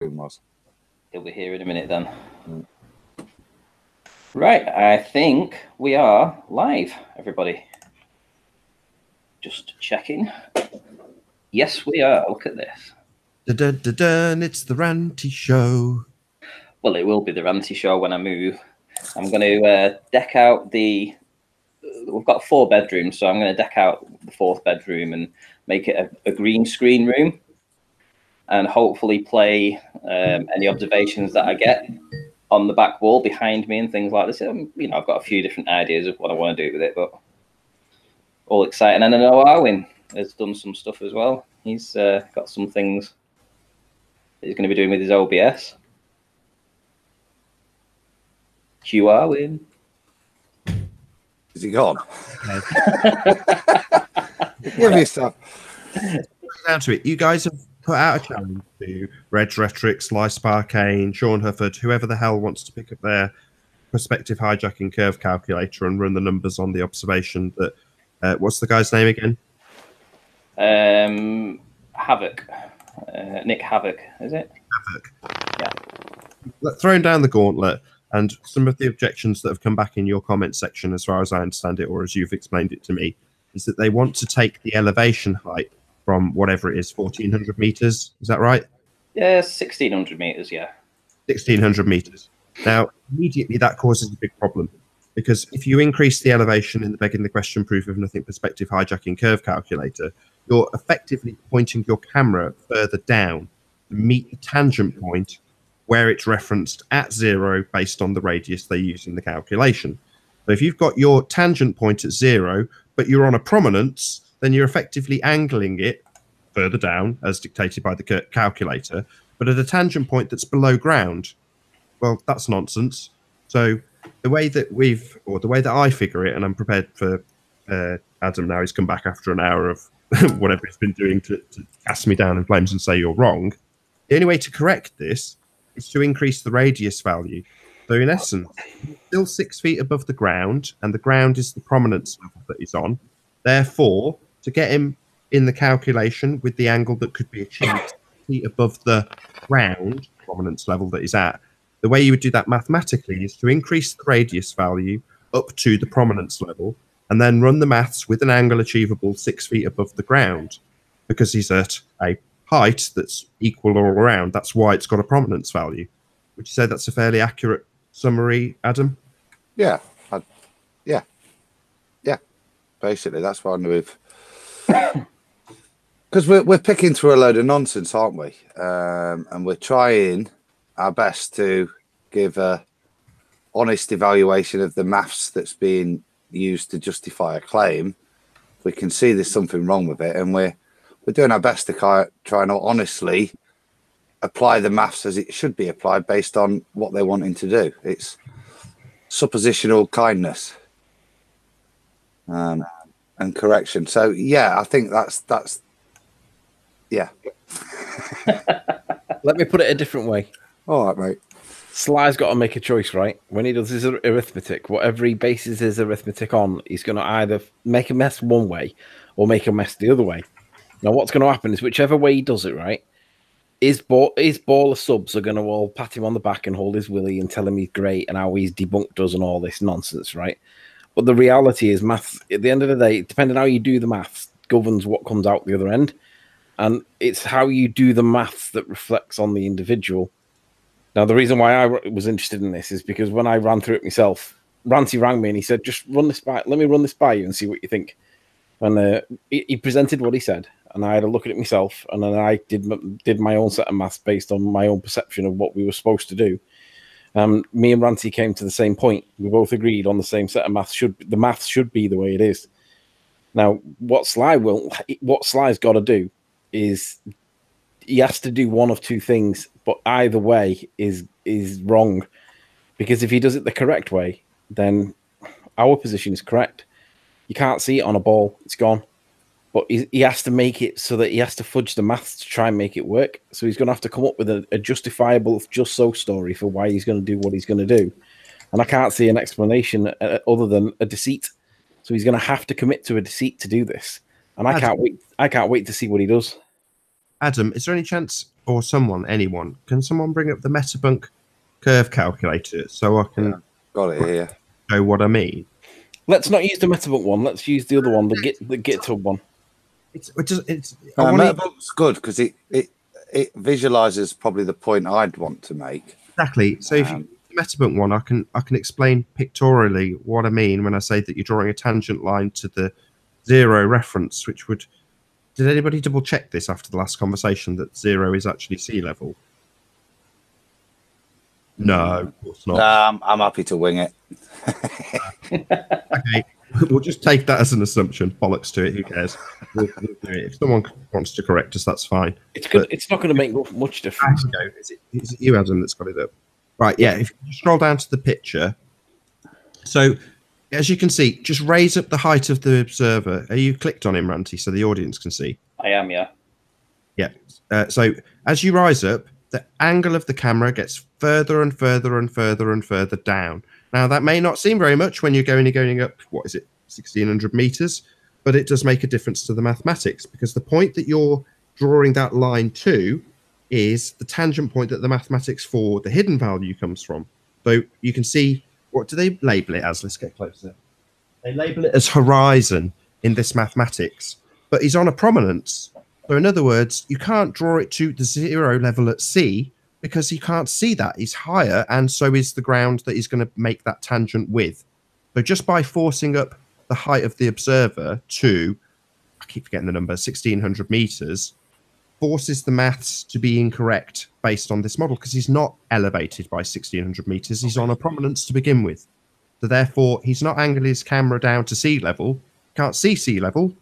was. He'll be here in a minute then. Right, I think we are live, everybody. Just checking. Yes, we are. Look at this. Dun, it's the Ranty Show. Well, it will be the Ranty Show when I move. I'm going to deck out the... We've got 4 bedrooms, so I'm going to deck out the 4th bedroom and make it a green screen room, and hopefully play any observations that I get on the back wall behind me and things like this. You know, I've got a few different ideas of what I want to do with it, but all exciting. And I know Arwin has done some stuff as well. He's got some things that he's going to be doing with his OBS. Hugh Arwin. Is he gone? Give me some. Down to it. You guys have put out a challenge to Reg Rhetoric, Slice Arcane, Sean Hufford, whoever the hell wants to pick up their prospective hijacking curve calculator and run the numbers on the observation that what's the guy's name again? Havoc. Nick Havoc, is it? Havoc. Yeah. Throwing down the gauntlet, and some of the objections that have come back in your comment section, as far as I understand it, or as you've explained it to me, is that they want to take the elevation height from whatever it is, 1,400 meters. Is that right? Yeah, 1,600 meters, yeah. 1,600 meters. Now, immediately that causes a big problem, because if you increase the elevation in the begging the question proof of nothing perspective hijacking curve calculator, you're effectively pointing your camera further down to meet the tangent point where it's referenced at 0 based on the radius they use in the calculation. So if you've got your tangent point at 0, but you're on a prominence, then you're effectively angling it further down as dictated by the calculator, but at a tangent point that's below ground. Well, that's nonsense. So the way that the way that I figure it, and I'm prepared for Adam now, he's come back after an hour of whatever he's been doing to cast me down in flames and say you're wrong. The only way to correct this is to increase the radius value. So in essence, he's still 6 feet above the ground, and the ground is the prominence level that he's on. Therefore, to get him in the calculation with the angle that could be achieved 6 feet above the ground prominence level that he's at, the way you would do that mathematically is to increase the radius value up to the prominence level, and then run the maths with an angle achievable 6 feet above the ground, because he's at a height that's equal all around. That's why it's got a prominence value. Would you say that's a fairly accurate summary, Adam? Yeah. Basically, that's why we've... Because we're picking through a load of nonsense, aren't we? And we're trying our best to give a honest evaluation of the maths that's being used to justify a claim. We can see there's something wrong with it, and we're doing our best to try and honestly apply the maths as it should be applied based on what they're wanting to do. It's suppositional kindness and correction. So yeah, I think that's yeah. Let me put it a different way. All right, mate. Sly's got to make a choice, right? When he does his arithmetic, whatever he bases his arithmetic on, he's going to either make a mess one way or make a mess the other way. Now, what's going to happen is whichever way he does it, right, his baller subs are going to all pat him on the back and hold his willy and tell him he's great and how he's debunked us and all this nonsense, right? But the reality is maths, at the end of the day, depending on how you do the maths, governs what comes out the other end. And it's how you do the maths that reflects on the individual. Now, the reason why I was interested in this is because when I ran through it myself, Ranty rang me and he said, just run this by, let me run this by you and see what you think. And he presented what he said, and I had a look at it myself, and then I did my own set of maths based on my own perception of what we were supposed to do. Me and Ranty came to the same point. We both agreed on the same set of maths. The maths should be the way it is. Now, what Sly's got to do is he has to do one of two things, but either way is wrong, because if he does it the correct way, then our position is correct. You can't see it on a ball; it's gone. But he has to make it so that he has to fudge the maths to try and make it work. So he's going to have to come up with a justifiable just so story for why he's going to do what he's going to do. And I can't see an explanation other than a deceit. So he's going to have to commit to a deceit to do this. And I can't wait to see what he does. Adam, is there any chance or anyone, can someone bring up the Metabunk curve calculator so I can got it here. show what I mean? Let's not use the Metabook one. Let's use the other one, the GitHub one. Metabunk's good because it visualizes probably the point I'd want to make. Exactly. So if you Metabunk one, I can explain pictorially what I mean when I say that you're drawing a tangent line to the 0 reference, which would. Did anybody double check this after the last conversation that 0 is actually sea level? No, of course not. I'm happy to wing it. Okay, we'll just take that as an assumption. Bollocks to it. Who cares? We'll do it. If someone wants to correct us, that's fine. It's good. It's not going to make much difference. Is it you, Adam, that's got it up? Right. Yeah. If you scroll down to the picture, so as you can see, just raise up the height of the observer. Are you clicked on him, Ranty, so the audience can see? I am, yeah. Yeah. So as you rise up, the angle of the camera gets further and further and further and further down. Now, that may not seem very much when you're going up, what is it, 1,600 meters, but it does make a difference to the mathematics, because the point that you're drawing that line to is the tangent point that the mathematics for the hidden value comes from. So you can see, what do they label it as? Let's get closer. They label it as horizon in this mathematics, but he's on a prominence. So in other words, you can't draw it to the 0 level at sea because you can't see that. He's higher, and so is the ground that he's going to make that tangent with. So just by forcing up the height of the observer to, I keep forgetting the number, 1,600 meters, forces the maths to be incorrect based on this model, because he's not elevated by 1,600 meters. He's on a prominence to begin with. So therefore, he's not angling his camera down to sea level. Can't see sea level.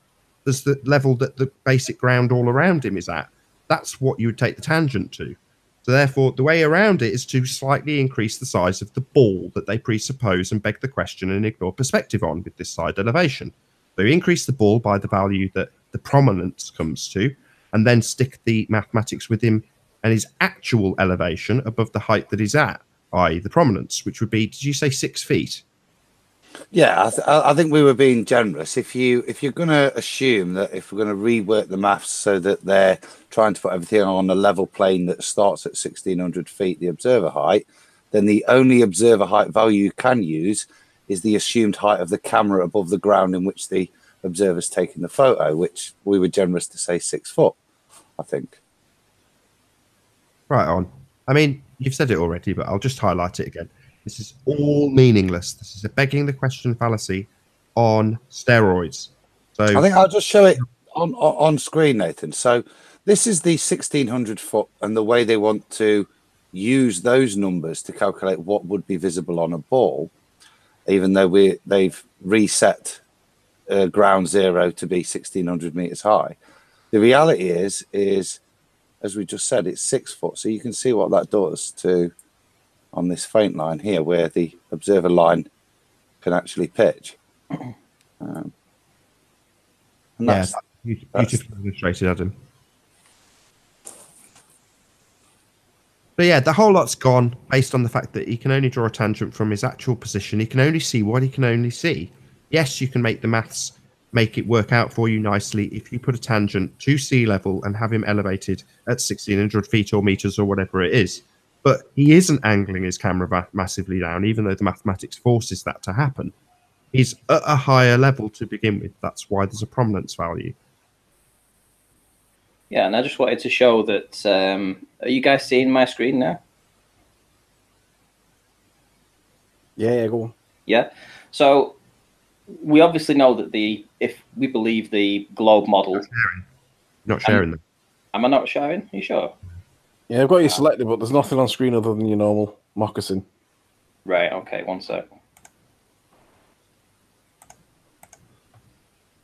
There's the level that the basic ground all around him is at. That's what you would take the tangent to. So therefore, the way around it is to slightly increase the size of the ball that they presuppose and beg the question and ignore perspective on with this side elevation. So you increase the ball by the value that the prominence comes to, and then stick the mathematics with him and his actual elevation above the height that he's at, i.e. the prominence, which would be, did you say 6 feet? Yeah, I think we were being generous. If you're going to assume that if we're going to rework the maths so that they're trying to put everything on a level plane that starts at 1,600 feet, the observer height, then the only observer height value you can use is the assumed height of the camera above the ground in which the observer's taking the photo, which we were generous to say 6 foot, I think. Right on. I mean, you've said it already, but I'll just highlight it again. This is all meaningless. This is a begging the question fallacy on steroids. So I think I'll just show it on screen, Nathan. So this is the 1,600 foot, and the way they want to use those numbers to calculate what would be visible on a ball, even though they've reset ground zero to be 1,600 meters high. The reality is, as we just said, it's 6 foot. So you can see what that does to on this faint line here, where the observer line can actually pitch. And that's beautifully illustrated, Adam. But yeah, the whole lot's gone based on the fact that he can only draw a tangent from his actual position. He can only see what he can only see. Yes, you can make the maths make it work out for you nicely if you put a tangent to sea level and have him elevated at 1,600 feet or meters or whatever it is. But he isn't angling his camera massively down, even though the mathematics forces that to happen. He's at a higher level to begin with. That's why there's a prominence value. Yeah, and I just wanted to show that. Are you guys seeing my screen now? Yeah, go on. Yeah. So we obviously know that if we believe the globe model. Not sharing them. Am I not sharing? Are you sure? Yeah, I've got you selected, but there's nothing on screen other than your normal moccasin. Right, okay, one sec.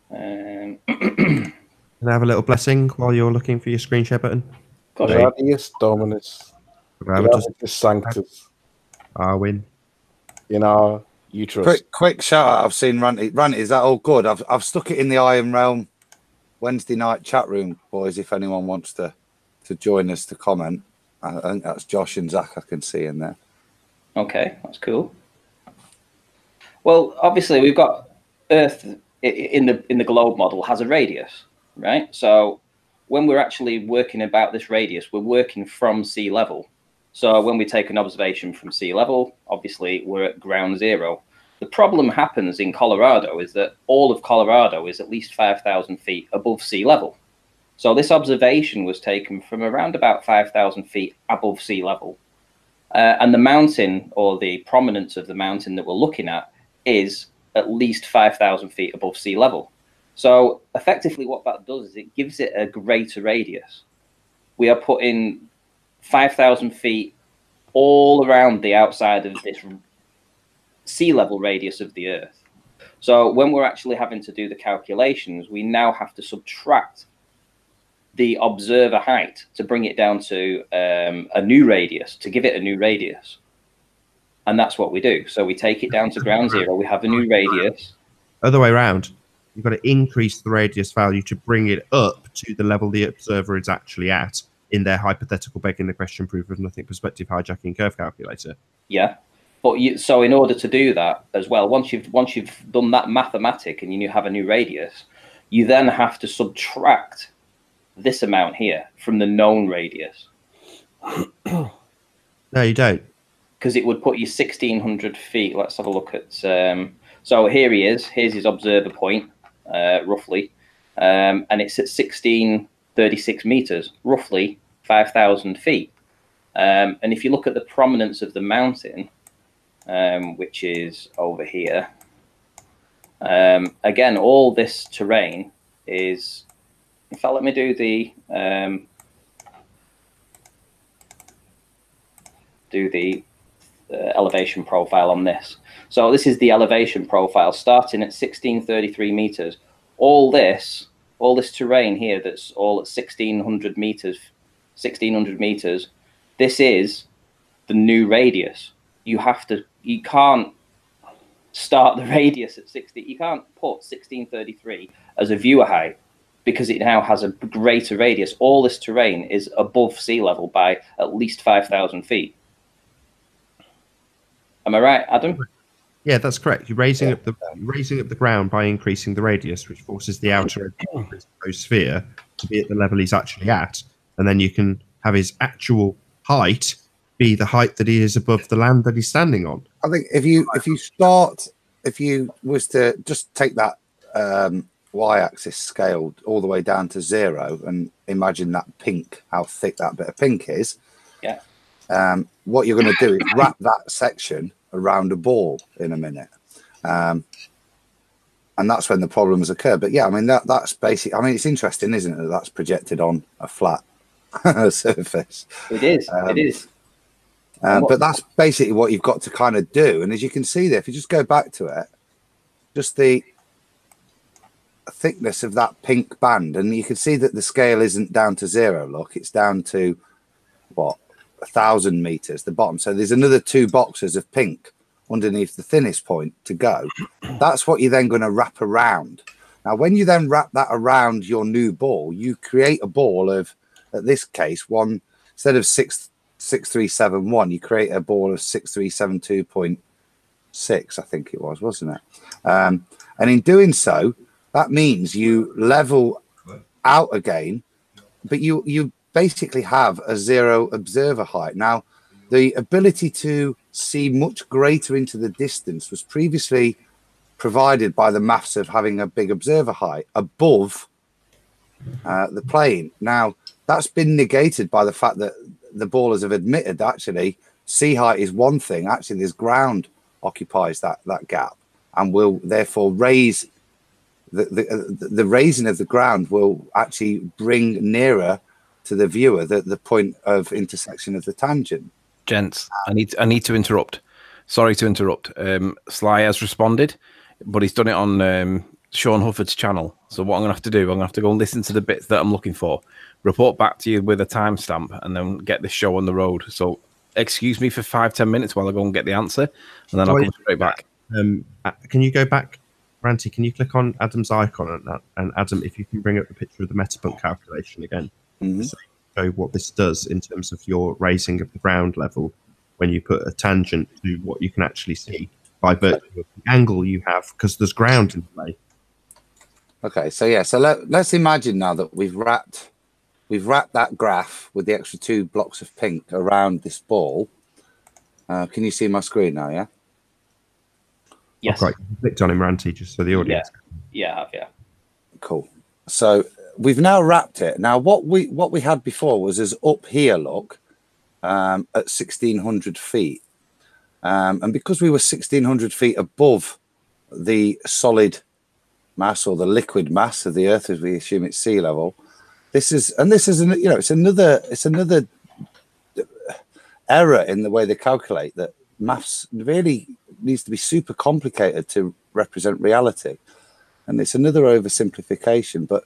Can I have a little blessing while you're looking for your screen share button? Gradius Dominus. Gradius Sanctus. Arwin. In our uterus. Quick shout out. I've seen Ranty. Ranty, is that all good? I've stuck it in the Iron Realm Wednesday night chat room, boys, if anyone wants to join us to comment. I think that's Josh and Zach I can see in there. Okay, that's cool. Well, obviously we've got Earth in the globe model has a radius, right? So when we're actually working about this radius, we're working from sea level. So when we take an observation from sea level, obviously we're at ground zero. The problem happens in Colorado is that all of Colorado is at least 5,000 feet above sea level. So this observation was taken from around about 5,000 feet above sea level. And the mountain, or the prominence of the mountain that we're looking at, is at least 5,000 feet above sea level. So effectively what that does is it gives it a greater radius. We are putting 5,000 feet all around the outside of this sea level radius of the Earth. So when we're actually having to do the calculations, we now have to subtract the observer height to bring it down to a new radius, to give it a new radius. And that's what we do. So we take it down to ground zero, we have a new radius. Other way around. You've got to increase the radius value to bring it up to the level the observer is actually at in their hypothetical begging the question proof of nothing perspective hijacking curve calculator. Yeah. But so in order to do that as well, once you've done that mathematic and you have a new radius, you then have to subtract this amount here from the known radius. No, you don't. Because it would put you 1,600 feet. Let's have a look at... so here he is. Here's his observer point, roughly. And it's at 1,636 meters, roughly 5,000 feet. And if you look at the prominence of the mountain, which is over here, again, all this terrain is... In fact, let me do the elevation profile on this. So this is the elevation profile starting at 1,633 meters. All this terrain here that's all at 1,600 meters. This is the new radius. You can't start the radius at 60. You can't put 1,633 as a viewer height, because it now has a greater radius. All this terrain is above sea level by at least 5,000 feet. Am I right, Adam? Yeah, that's correct. You're raising up the ground by increasing the radius, which forces the outer sphere to be at the level he's actually at, and then you can have his actual height be the height that he is above the land that he's standing on. I think if you was to just take that y-axis scaled all the way down to 0 and imagine that pink, how thick that bit of pink is. Yeah. What you're going to do is wrap that section around a ball in a minute. And that's when the problems occur. But yeah, I mean, that's basic. I mean, it's interesting, isn't it, that that's projected on a flat surface. It is. It is. But that's basically what you've got to kind of do. And as you can see there, if you just go back to it, just the thickness of that pink band, and you can see that the scale isn't down to 0. Look, it's down to what, 1,000 meters, the bottom. So there's another 2 boxes of pink underneath the thinnest point to go. That's what you're then going to wrap around. Now, when you then wrap that around your new ball, you create a ball of, at this case, one instead of 6,371, you create a ball of 6,372.6, I think it was, wasn't it? And in doing so, that means you level out again, but you basically have a 0 observer height. Now, the ability to see much greater into the distance was previously provided by the maths of having a big observer height above the plane. Now, that's been negated by the fact that the ballers have admitted that actually sea height is one thing. Actually, this ground occupies that gap and will therefore raise the raising of the ground will actually bring nearer to the viewer the point of intersection of the tangent. Gents, I need to interrupt. Sorry to interrupt. Sly has responded, but he's done it on Sean Hufford's channel. So what I'm going to have to do, I'm going to have to go and listen to the bits that I'm looking for, report back to you with a timestamp, and then get this show on the road. So excuse me for 5-10 minutes while I go and get the answer, and then I'll come straight back. Can you go back, Ranty? Can you click on Adam's icon and Adam, if you can bring up the picture of the Metabunk calculation again, so show what this does in terms of your raising of the ground level when you put a tangent to what you can actually see by virtue of the angle you have, because there's ground in play. Okay, so yeah, so let's imagine now that we've wrapped we've wrapped that graph with the extra 2 blocks of pink around this ball. Can you see my screen now? Yeah. Yes. Okay. Clicked on him, Ranty, just so the audience. Yeah, I have, yeah. Cool. So we've now wrapped it. Now what we had before was as up here, look, at 1,600 feet, and because we were 1,600 feet above the solid mass or the liquid mass of the Earth, as we assume it's sea level, this is it's another error in the way they calculate that. Maths really needs to be super complicated to represent reality, and it's another oversimplification. But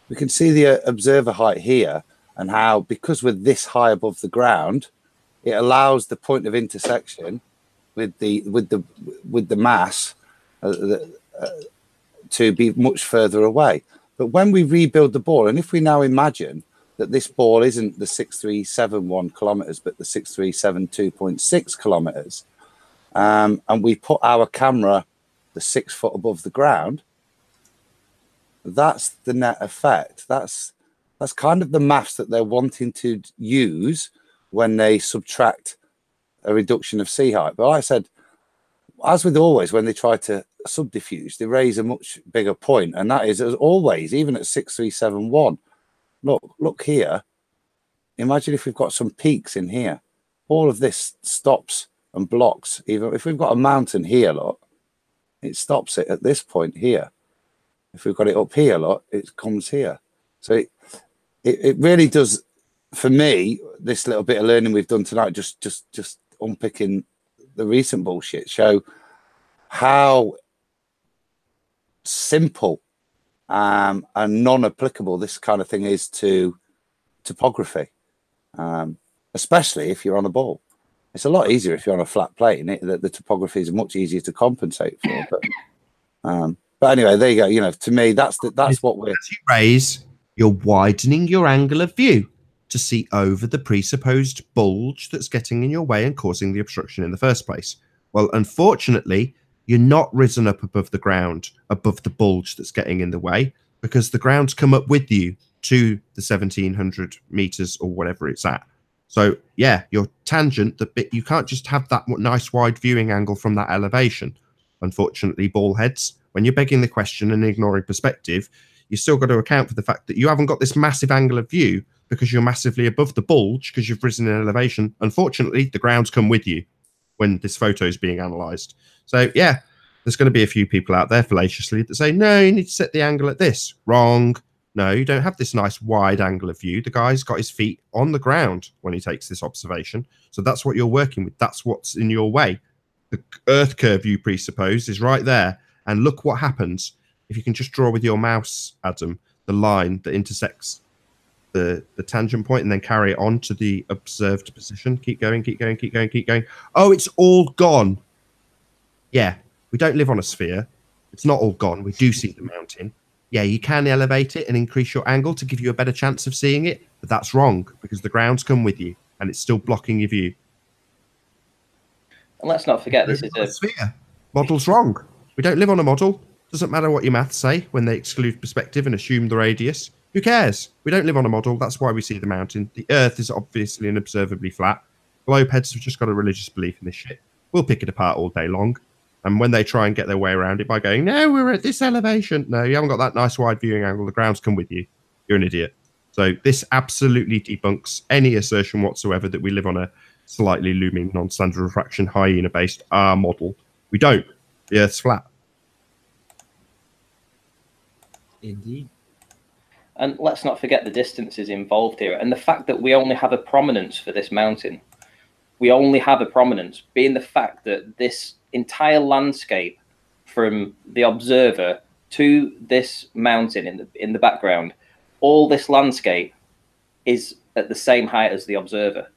we can see the observer height here, and how, because we're this high above the ground, it allows the point of intersection with the mass to be much further away. But when we rebuild the ball, and if we now imagine that this ball isn't the 6371 kilometers, but the 6372.6 kilometers, and we put our camera the 6 foot above the ground, that's the net effect. That's kind of the maths that they're wanting to use when they subtract a reduction of sea height. But like I said, as with always, when they try to subdiffuse, they raise a much bigger point, and that is, as always, even at 6371. Look here. Imagine if we've got some peaks in here. All of this stops and blocks. Even if we've got a mountain here, look, it stops it at this point here. If we've got it up here, look, it comes here. So it really does, for me, this little bit of learning we've done tonight, just unpicking the recent bullshit, show how simple and non-applicable this kind of thing is to topography, especially if you're on a ball. It's a lot easier if you're on a flat plane. The topography is much easier to compensate for. But anyway, there you go. You know, to me, that's what we're. As you raise, you're widening your angle of view to see over the presupposed bulge that's getting in your way and causing the obstruction in the first place. Well, unfortunately, you're not risen up above the ground, above the bulge that's getting in the way, because the ground's come up with you to the 1,700 meters or whatever it's at. So yeah, your tangent, the bit, you can't just have that nice wide viewing angle from that elevation. Unfortunately, ball heads, when you're begging the question and ignoring perspective, you still got to account for the fact that you haven't got this massive angle of view because you're massively above the bulge because you've risen in elevation. Unfortunately, the ground's come with you when this photo is being analysed. So yeah, there's going to be a few people out there fallaciously that say, no, you need to set the angle at this. Wrong. No, you don't have this nice wide angle of view. The guy's got his feet on the ground when he takes this observation. So that's what you're working with. That's what's in your way. The Earth curve you presuppose is right there. And look what happens if you can just draw with your mouse, Adam, the line that intersects the tangent point and then carry it on to the observed position. Keep going, keep going, keep going, keep going. Oh, it's all gone. Yeah, we don't live on a sphere. It's not all gone. We do see the mountain. Yeah, you can elevate it and increase your angle to give you a better chance of seeing it, but that's wrong because the ground's come with you and it's still blocking your view. And let's not forget, this is a sphere. Model's wrong. We don't live on a model. Doesn't matter what your maths say when they exclude perspective and assume the radius. Who cares? We don't live on a model. That's why we see the mountain. The Earth is obviously and observably flat. Globeheads have just got a religious belief in this shit. We'll pick it apart all day long. And when they try and get their way around it by going, no, we're at this elevation. No, you haven't got that nice wide viewing angle. The ground's come with you. You're an idiot. So this absolutely debunks any assertion whatsoever that we live on a slightly looming non-standard refraction hyena-based R model. We don't. The Earth's flat. Indeed. And let's not forget the distances involved here and the fact that we only have a prominence for this mountain. We only have a prominence, being the fact that this entire landscape from the observer to this mountain in the background, all this landscape is at the same height as the observer.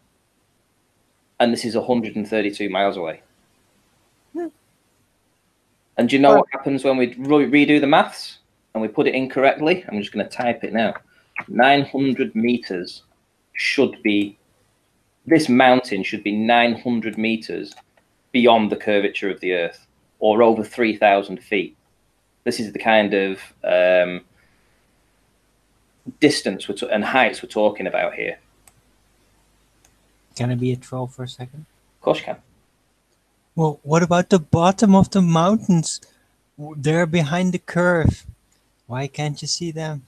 And this is 132 miles away. Yeah. And do you know what happens when we redo the maths and we put it incorrectly? I'm just going to type it now. 900 meters should be, this mountain should be 900 meters beyond the curvature of the Earth, or over 3,000 feet. This is the kind of distance and heights we're talking about here? Can I be a troll for a second? Of course you can. Well, what about the bottom of the mountains? They're behind the curve. Why can't you see them?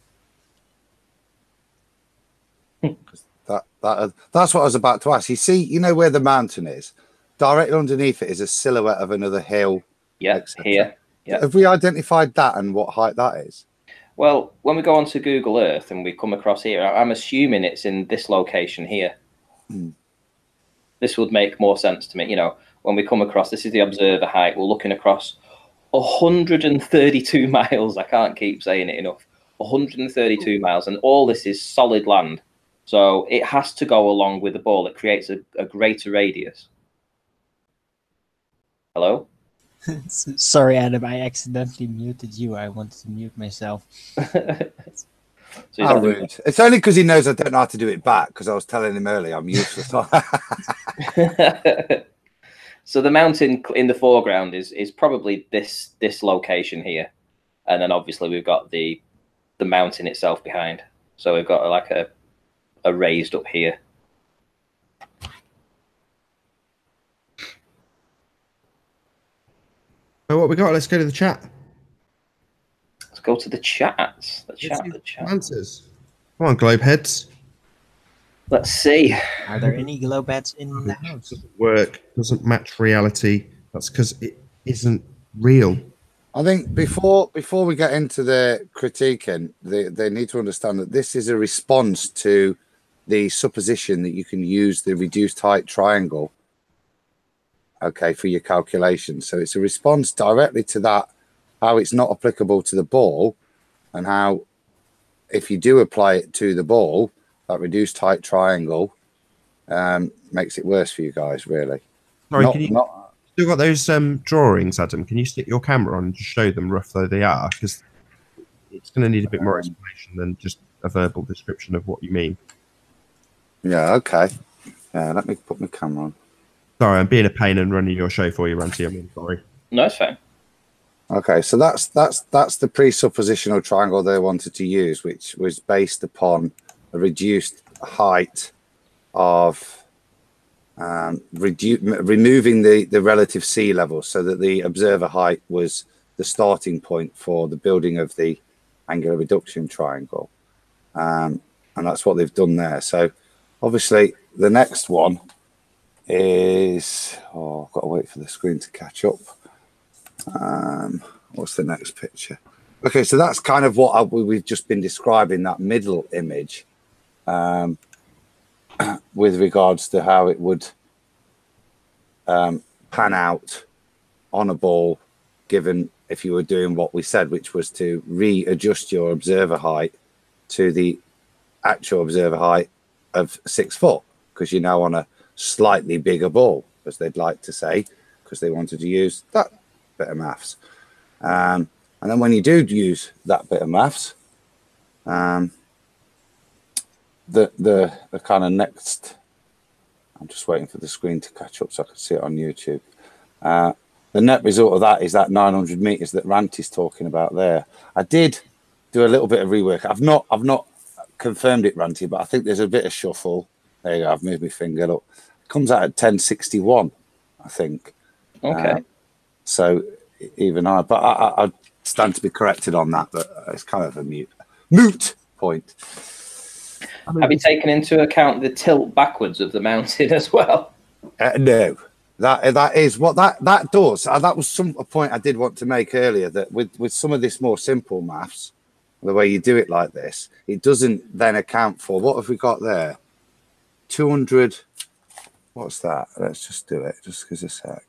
That's what I was about to ask. You see, you know where the mountain is? Directly underneath it is a silhouette of another hill. Yeah, here. Yeah. Have we identified that and what height that is? Well, when we go onto Google Earth and we come across here, I'm assuming it's in this location here. This would make more sense to me. You know, when we come across, this is the observer height. We're looking across 132 miles. I can't keep saying it enough. 132 miles, and all this is solid land. So it has to go along with the ball. It creates a greater radius. Hello? Sorry, Adam. I accidentally muted you. I wanted to mute myself. So How rude. It's only because he knows I don't know how to do it back, because I was telling him earlier I'm useless. So the mountain in the foreground is probably this location here. And then obviously we've got the mountain itself behind. So we've got like a raised up here. So what we got? Let's go to the chat. Let's go to the chat. The chat. Answers. Come on, globe heads. Let's see. Are there any glow bats in the house? Doesn't work. Doesn't match reality. That's because it isn't real. I think before we get into the critiquing, they need to understand that this is a response to the supposition that you can use the reduced height triangle, okay, for your calculation. So it's a response directly to that, how it's not applicable to the ball, and how if you do apply it to the ball, that reduced height triangle makes it worse for you guys, really. Sorry, can you still got those drawings, Adam? Can you stick your camera on and just show them rough though they are? Because it's going to need a bit more explanation than just a verbal description of what you mean. Yeah, okay. Yeah, let me put my camera on. Sorry, I'm being a pain and running your show for you, Ranty. I'm sorry. No, it's fine. Okay, so that's the presuppositional triangle they wanted to use, which was based upon a reduced height of removing the relative sea level, so that the observer height was the starting point for the building of the angular reduction triangle, and that's what they've done there. So obviously the next one is, I've got to wait for the screen to catch up. What's the next picture? Okay, so that's kind of what we've just been describing, that middle image, with regards to how it would pan out on a ball, given if you were doing what we said, which was to readjust your observer height to the actual observer height of 6 foot, because you're now on a slightly bigger ball, as they'd like to say, because they wanted to use that bit of maths. And then when you do use that bit of maths, the kind of next, I'm just waiting for the screen to catch up so I can see it on YouTube. The net result of that is that 900 meters that Ranty's talking about there. I did do a little bit of rework. I've not confirmed it, Ranty, but I think there's a bit of shuffle. There you go. I've moved my finger. Look, it comes out at 1061, I think. Okay. So even but I stand to be corrected on that, but it's kind of a moot point. Have you taken into account the tilt backwards of the mountain as well? No, that is what that does. That was a point I did want to make earlier, that with some of this more simple maths, the way you do it like this, it doesn't then account for, what have we got there? 200. What's that? Let's just do it. Just give us a sec.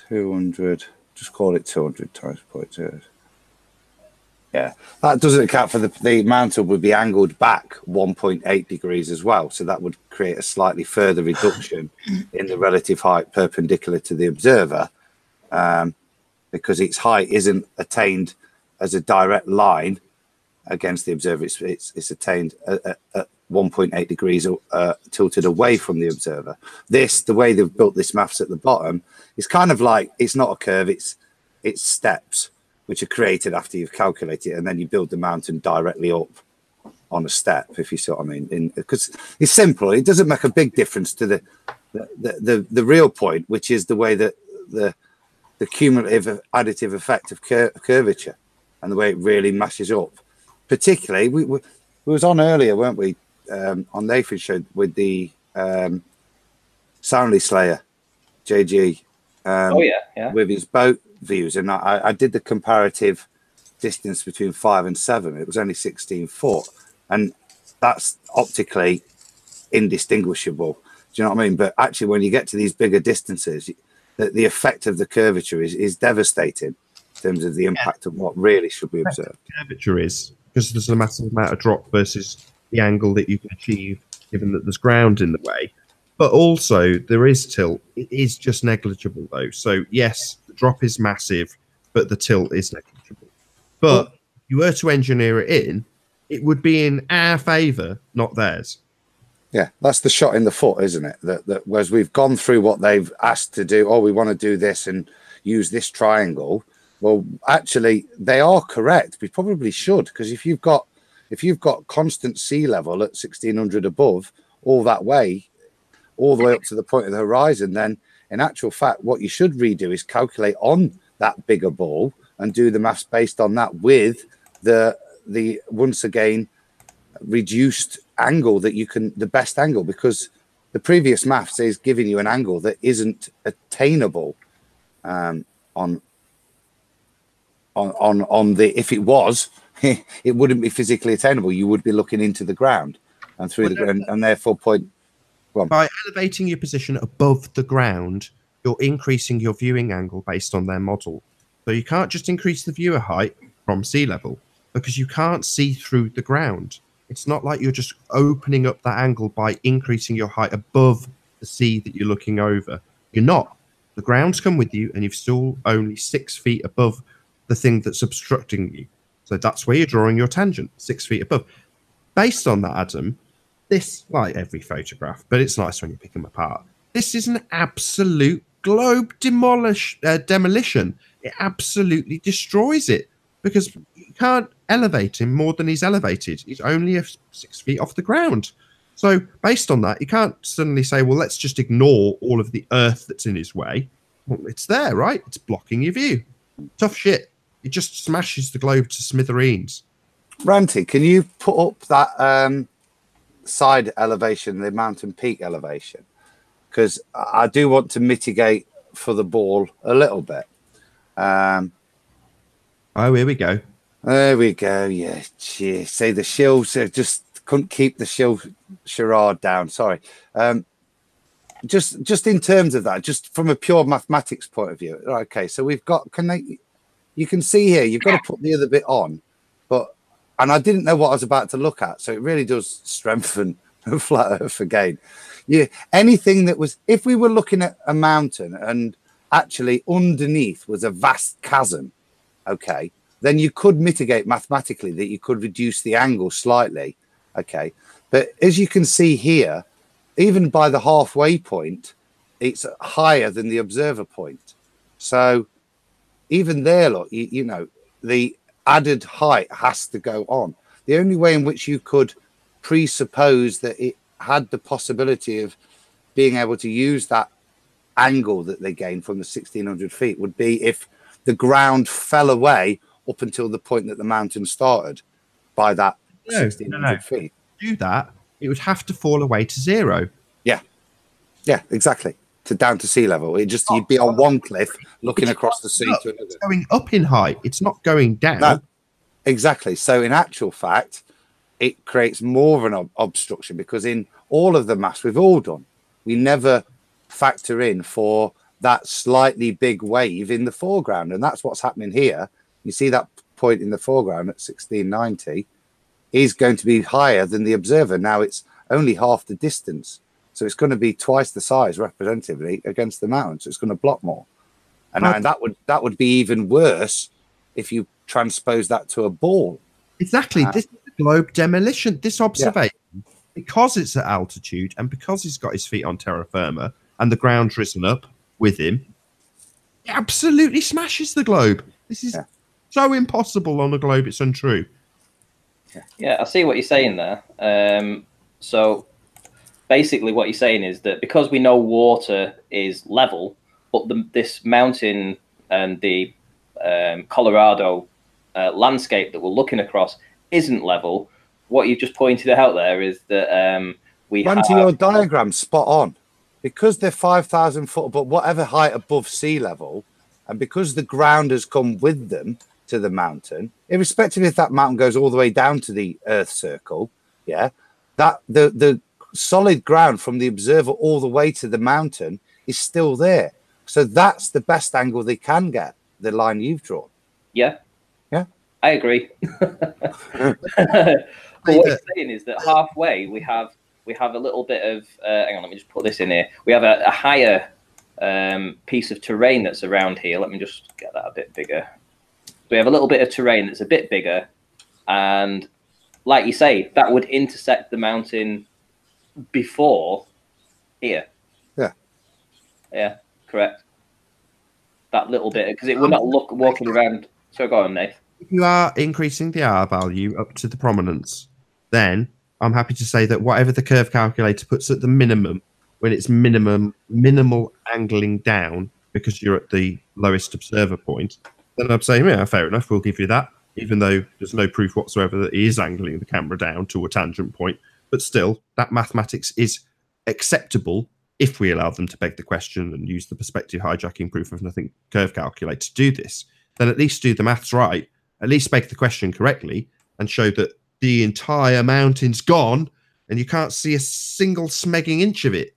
200. Just call it 200 times 0.2. Yeah, that doesn't account for the mountain would be angled back 1.8 degrees as well. So that would create a slightly further reduction in the relative height perpendicular to the observer, because its height isn't attained as a direct line against the observer. It's attained at 1.8 degrees tilted away from the observer. The way they've built this maths at the bottom is kind of like, it's not a curve, it's steps. which are created after you've calculated it, and then you build the mountain directly up on a step, if you see what I mean. Because it's simple, it doesn't make a big difference to the real point, which is the way that the cumulative additive effect of curvature and the way it really mashes up. Particularly, we was on earlier, weren't we, on Nathan's show with the Soundly Slayer, JG, with his boat views, and I did the comparative distance between 5 and 7. It was only 16 foot, and that's optically indistinguishable. Do you know what I mean? But actually, when you get to these bigger distances, the effect of the curvature is devastating in terms of the impact of what really should be observed. Curvature is because there's a massive amount of drop versus the angle that you can achieve, given that there's ground in the way. But also there is tilt. It is just negligible though. So yes, the drop is massive, but the tilt is negligible. But if you were to engineer it in, it would be in our favour, not theirs. Yeah, that's the shot in the foot, isn't it? That whereas we've gone through what they've asked to do, we want to do this and use this triangle. Well, actually, they are correct. We probably should, because if you've got constant sea level at 1600 above all the way up to the point of the horizon, then in actual fact, what you should redo is calculate on that bigger ball and do the maths based on that with the once again reduced angle that you can, the best angle, because the previous maths is giving you an angle that isn't attainable on the, if it was, it wouldn't be physically attainable. You would be looking into the ground and through the ground, and therefore by elevating your position above the ground, you're increasing your viewing angle based on their model. So you can't just increase the viewer height from sea level, because you can't see through the ground. It's not like you're just opening up that angle by increasing your height above the sea that you're looking over. You're not. The ground's come with you, and you've still only 6 feet above the thing that's obstructing you. So that's where you're drawing your tangent, 6 feet above. Based on that, Adam, this, like every photograph, but it's nice when you pick them apart, this is an absolute globe demolition. It absolutely destroys it, because you can't elevate him more than he's elevated. He's only 6 feet off the ground. So based on that, you can't suddenly say, well, let's just ignore all of the earth that's in his way. Well, it's there, right? It's blocking your view. Tough shit. It just smashes the globe to smithereens. Ranty, can you put up that side elevation, the mountain peak elevation? Because I do want to mitigate for the ball a little bit. Oh, here we go. There we go. Yeah, geez. Say the shills just couldn't keep the shill charade down. Sorry. Just in terms of that, just from a pure mathematics point of view. Okay, so we've got you can see here you've got to put the other bit on, and I didn't know what I was about to look at, so it really does strengthen flat earth again. Yeah, anything that was, if we were looking at a mountain and actually underneath was a vast chasm, okay, then you could mitigate mathematically that you could reduce the angle slightly, okay. But as you can see here, even by the halfway point, it's higher than the observer point. So even there, look, you know, the added height has to go on. The only way in which you could presuppose that it had the possibility of being able to use that angle that they gained from the 1600 feet would be if the ground fell away up until the point that the mountain started by that 1600 feet. To do that, it would have to fall away to zero. Yeah, exactly. Down to sea level. You'd be on one cliff looking across the sea to another. It's going up in height. It's not going down. No, exactly. So in actual fact, it creates more of an obstruction, because in all of the maths we've all done, we never factor in for that slightly big wave in the foreground, and that's what's happening here. You see that point in the foreground at 1690 is going to be higher than the observer. Now it's only half the distance, so it's going to be twice the size representatively against the mountain, so it's going to block more, and that would be even worse if you transpose that to a ball. Exactly. This is the globe demolition. This observation, because it's at altitude and because he's got his feet on terra firma and the ground's risen up with him, it absolutely smashes the globe. This is so impossible on a globe, it's untrue. Yeah, I see what you're saying there. So basically what you're saying is that because we know water is level, but this mountain and the Colorado landscape that we're looking across isn't level. What you've just pointed out there is that we Run to your diagram spot on. Because they're 5,000 foot, but whatever height above sea level, and because the ground has come with them to the mountain, irrespective if that mountain goes all the way down to the Earth circle, yeah, that the solid ground from the observer all the way to the mountain is still there. So that's the best angle they can get, the line you've drawn. Yeah. Yeah. I agree. But what you're saying is that halfway we have a little bit of hang on, let me just put this in here. We have a higher piece of terrain that's around here. Let me just get that a bit bigger. We have a little bit of terrain that's a bit bigger, and like you say, that would intersect the mountain before here. Yeah. Yeah, correct. That little bit, because it would not look walking around. So go on, Nate. If you are increasing the R value up to the prominence, then I'm happy to say that whatever the curve calculator puts at the minimum, when it's minimal angling down because you're at the lowest observer point, then I'm saying, yeah, fair enough, we'll give you that, even though there's no proof whatsoever that he is angling the camera down to a tangent point. But still, that mathematics is acceptable if we allow them to beg the question and use the perspective hijacking proof of nothing curve calculator to do this. Then at least do the maths right, at least beg the question correctly, and show that the entire mountain's gone and you can't see a single smegging inch of it.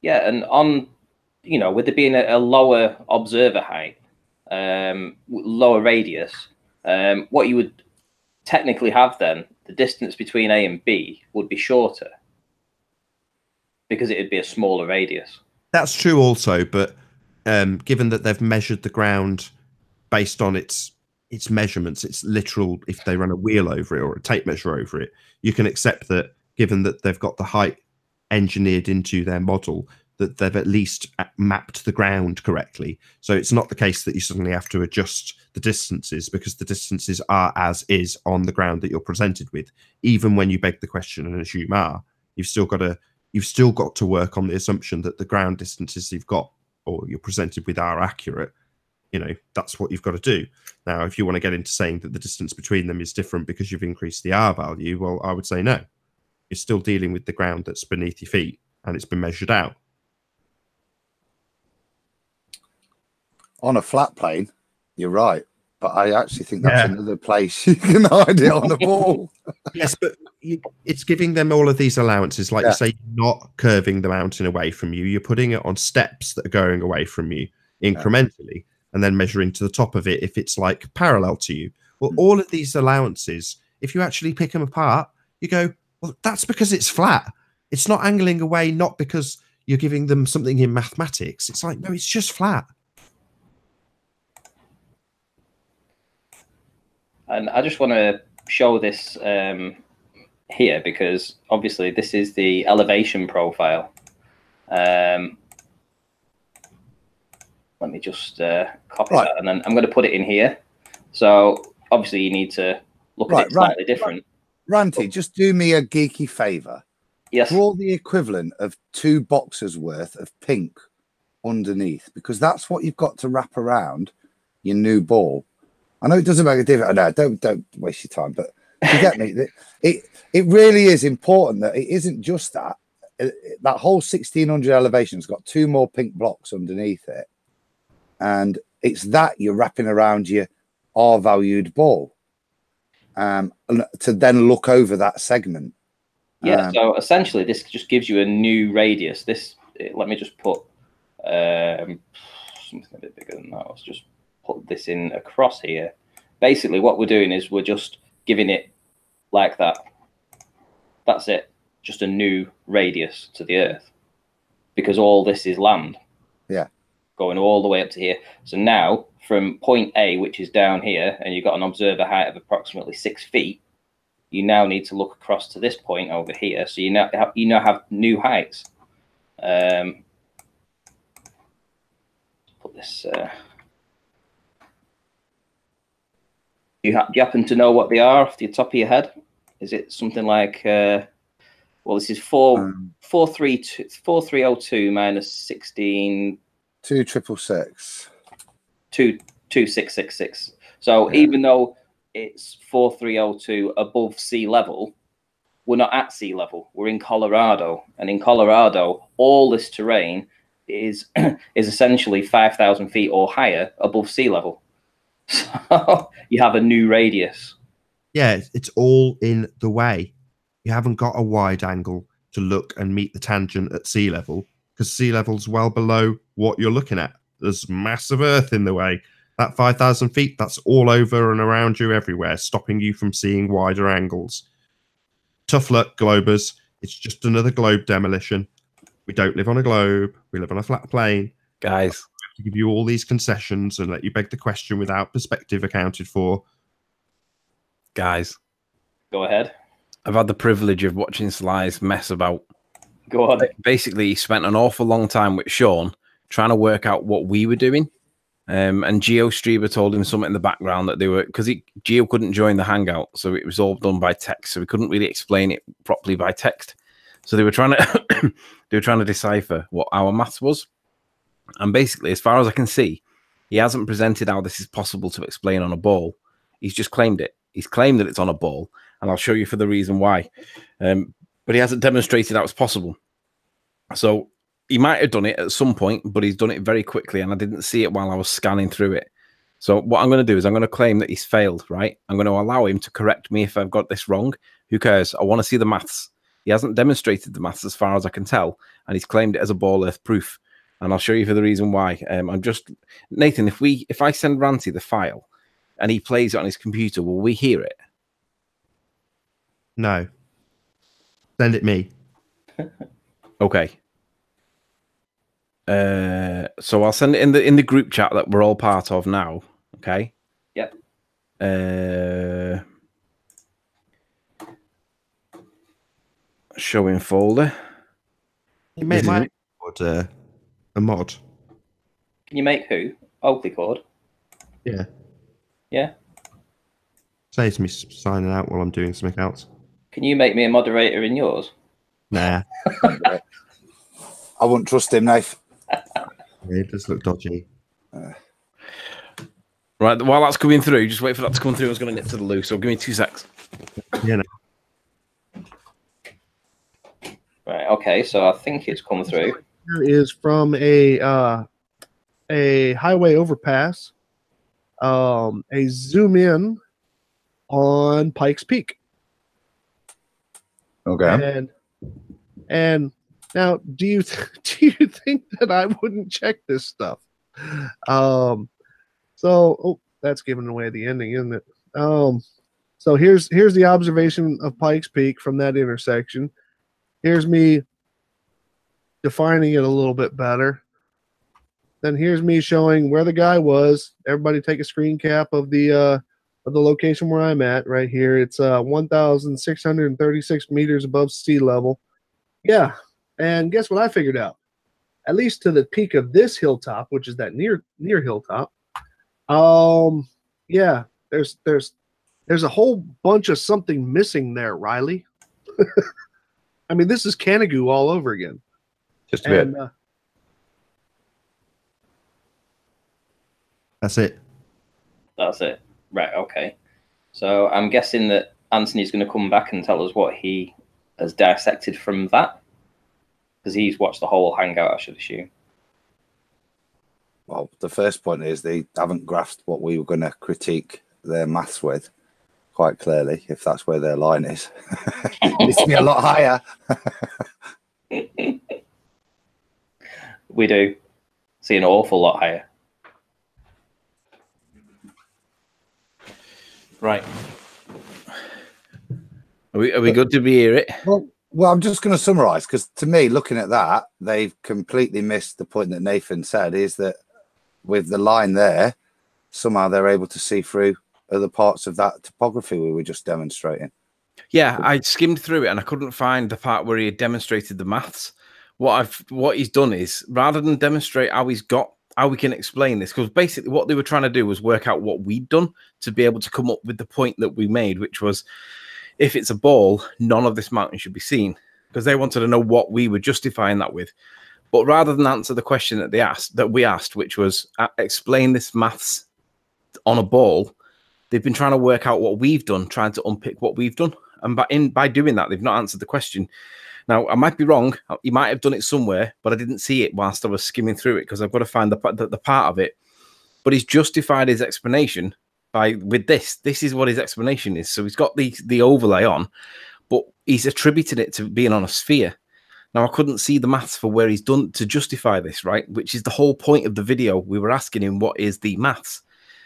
Yeah, and on, with it being a lower observer height, lower radius, what you would technically have then, the distance between A and B would be shorter because it'd be a smaller radius. That's true also, but given that they've measured the ground based on its measurements, it's literal, if they run a wheel over it or a tape measure over it, you can accept that given that they've got the height engineered into their model, that they've at least mapped the ground correctly. So it's not the case that you suddenly have to adjust the distances, because the distances are as is on the ground that you're presented with. Even when you beg the question and assume R, you've still got to work on the assumption that the ground distances you've got or you're presented with are accurate. That's what you've got to do. Now, if you want to get into saying that the distance between them is different because you've increased the R value, well, I would say no. You're still dealing with the ground that's beneath your feet and it's been measured out. On a flat plane, you're right. But I actually think that's another place you can hide it on the ball. Yes, but it's giving them all of these allowances. Like you say, you're not curving the mountain away from you. You're putting it on steps that are going away from you incrementally, and then measuring to the top of it if it's like parallel to you. Well, all of these allowances, if you actually pick them apart, you go, well, that's because it's flat. It's not angling away, not because you're giving them something in mathematics. It's like, no, it's just flat. And I just want to show this here, because obviously this is the elevation profile. Let me just copy that, and then I'm going to put it in here. So obviously you need to look at it slightly different. Ranty, just do me a geeky favour. Yes. Draw the equivalent of 2 boxes worth of pink underneath, because that's what you've got to wrap around your new ball. I know it doesn't make a difference. No, don't waste your time. But you get me. It really is important that it isn't just that. That whole 1600 elevation's got 2 more pink blocks underneath it, and it's that you're wrapping around your R-valued ball, to then look over that segment. Yeah. So essentially, this just gives you a new radius. Let me just put something a bit bigger than that. Let's just put this in across here. Basically what we're doing is we're just giving it like that. That's it. Just a new radius to the Earth, because all this is land. Yeah. Going all the way up to here. So now from point A, which is down here, and you've got an observer height of approximately 6 feet, you now need to look across to this point over here. So you now have new heights. Put this Do you happen to know what they are off the top of your head? Is it something like, well, this is 4302 minus 16. 2666. 2666. So even though it's 4302 above sea level, we're not at sea level. We're in Colorado, and in Colorado, all this terrain is essentially 5,000 feet or higher above sea level. So you have a new radius. Yeah, it's all in the way. You haven't got a wide angle to look and meet the tangent at sea level, because sea level's well below what you're looking at. There's massive earth in the way. That 5,000 feet, that's all over and around you everywhere, stopping you from seeing wider angles. Tough luck, Globers. It's just another globe demolition. We don't live on a globe. We live on a flat plane. Guys, To give you all these concessions and let you beg the question without perspective accounted for. guys, Go ahead. I've had the privilege of watching Sly's mess about. Go on. Basically, he spent an awful long time with Sean trying to work out what we were doing. And GeoStreamer told him something in the background that they were, because Geo couldn't join the Hangout, so it was all done by text. So we couldn't really explain it properly by text. So they were trying to decipher what our maths was. And basically, as far as I can see, he hasn't presented how this is possible to explain on a ball. He's just claimed it. He's claimed that it's on a ball, and I'll show you for the reason why. But he hasn't demonstrated how it's possible. So he might have done it at some point, but he's done it very quickly, and I didn't see it while I was scanning through it. So what I'm going to do is I'm going to claim that he's failed, right? I'm going to allow him to correct me if I've got this wrong. Who cares? I want to see the maths. He hasn't demonstrated the maths as far as I can tell, and he's claimed it as a ball earth proof. And I'll show you for the reason why. I'm just, Nathan, if I send Ranty the file and he plays it on his computer, will we hear it? No. Send it me. Okay. So I'll send it in the group chat that we're all part of now. Okay. Yep. Showing folder. You made my a mod. Can you make who? Oakley Cord? Yeah. Yeah. Saves me signing out while I'm doing something else. Can you make me a moderator in yours? Nah. I wouldn't trust him, Nath. It does look dodgy. Right, while that's coming through, just wait for that to come through. I was going to nip to the loo, so give me 2 secs. Yeah. No. Right, okay, so I think it's come through. Here is from a highway overpass, a zoom in on Pikes Peak. Okay. And now, do you think that I wouldn't check this stuff? So that's giving away the ending, isn't it? So here's the observation of Pikes Peak from that intersection. Here's me defining it a little bit better. Then here's me showing where the guy was. Everybody take a screen cap of the location where I'm at right here. It's 1,636 meters above sea level. Yeah, and guess what I figured out? At least to the peak of this hilltop, which is that near hilltop. Yeah, there's a whole bunch of something missing there, Riley. I mean, this is Canagoo all over again. Just a bit. That's it. That's it. Right, okay. So I'm guessing that Anthony's going to come back and tell us what he has dissected from that. Because he's watched the whole hangout, I should assume. Well, the first point is they haven't grasped what we were going to critique their maths with quite clearly, if that's where their line is. It needs to be a lot higher. We do. See an awful lot higher. Right. Are we good to hear it? Well, I'm just going to summarize, because to me, looking at that, they've completely missed the point that Nathan said, is that with the line there, somehow they're able to see through other parts of that topography we were just demonstrating. Yeah, I skimmed through it and I couldn't find the part where he had demonstrated the maths. What he's done is, rather than demonstrate how how we can explain this, because basically what they were trying to do was work out what we'd done to be able to come up with the point that we made, which was if it's a ball, none of this mountain should be seen, because they wanted to know what we were justifying that with. But rather than answer the question that we asked, which was explain this maths on a ball, they've been trying to work out what we've done, trying to unpick what we've done. And by doing that, they've not answered the question. Now, I might be wrong. He might have done it somewhere, but I didn't see it whilst I was skimming through it, because I've got to find the part of it. But he's justified his explanation with this. This is what his explanation is. So he's got the overlay on, but he's attributed it to being on a sphere. Now, I couldn't see the maths for where he's done to justify this, right? Which is the whole point of the video. We were asking him, what is the maths?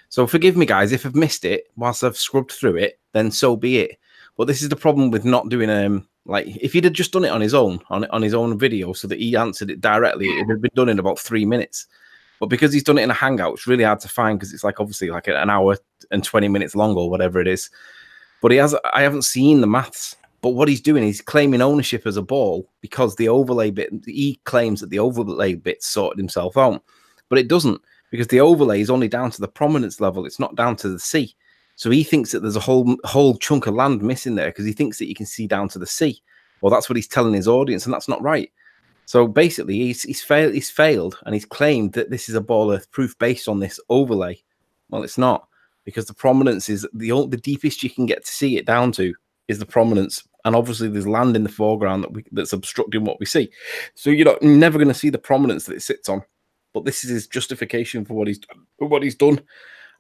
So forgive me, guys, if I've missed it whilst I've scrubbed through it, then so be it. But this is the problem with not doing like, if he'd have just done it on his own, on his own video, so that he answered it directly, it had been done in about 3 minutes. But because he's done it in a Hangout, it's really hard to find, because it's like obviously like an hour and 20 minutes long or whatever it is. But I haven't seen the maths. But what he's doing, he's claiming ownership as a ball, because the overlay bit, he claims that the overlay bit sorted himself out. But it doesn't, because the overlay is only down to the prominence level. It's not down to the sea. So he thinks that there's a whole chunk of land missing there, because he thinks that you can see down to the sea. Well, that's what he's telling his audience, and that's not right. So basically, he's failed, and he's claimed that this is a ball earth proof based on this overlay. Well, it's not, because the prominence is the deepest you can get to see it down to is the prominence, and obviously there's land in the foreground that's obstructing what we see. So you're never going to see the prominence that it sits on. But this is his justification for what he's done.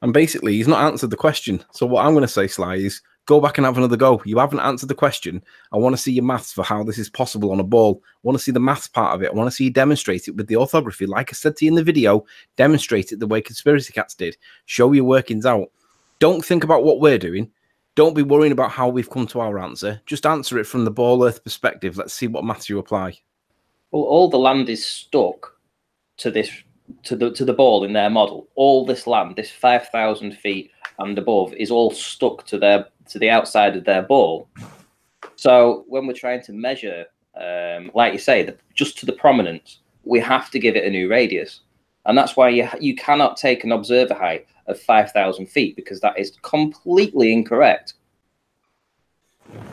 And basically, he's not answered the question. So what I'm going to say, Sly, is go back and have another go. You haven't answered the question. I want to see your maths for how this is possible on a ball. I want to see the maths part of it. I want to see you demonstrate it with the orthography. Like I said to you in the video, demonstrate it the way Conspiracy Cats did. Show your workings out. Don't think about what we're doing. Don't be worrying about how we've come to our answer. Just answer it from the ball earth perspective. Let's see what maths you apply. Well, all the land is stuck to the ball in their model. All this land, this 5,000 feet and above, is all stuck to the outside of their ball. So when we're trying to measure, like you say, just to the prominence, we have to give it a new radius, and that's why you cannot take an observer height of 5,000 feet, because that is completely incorrect.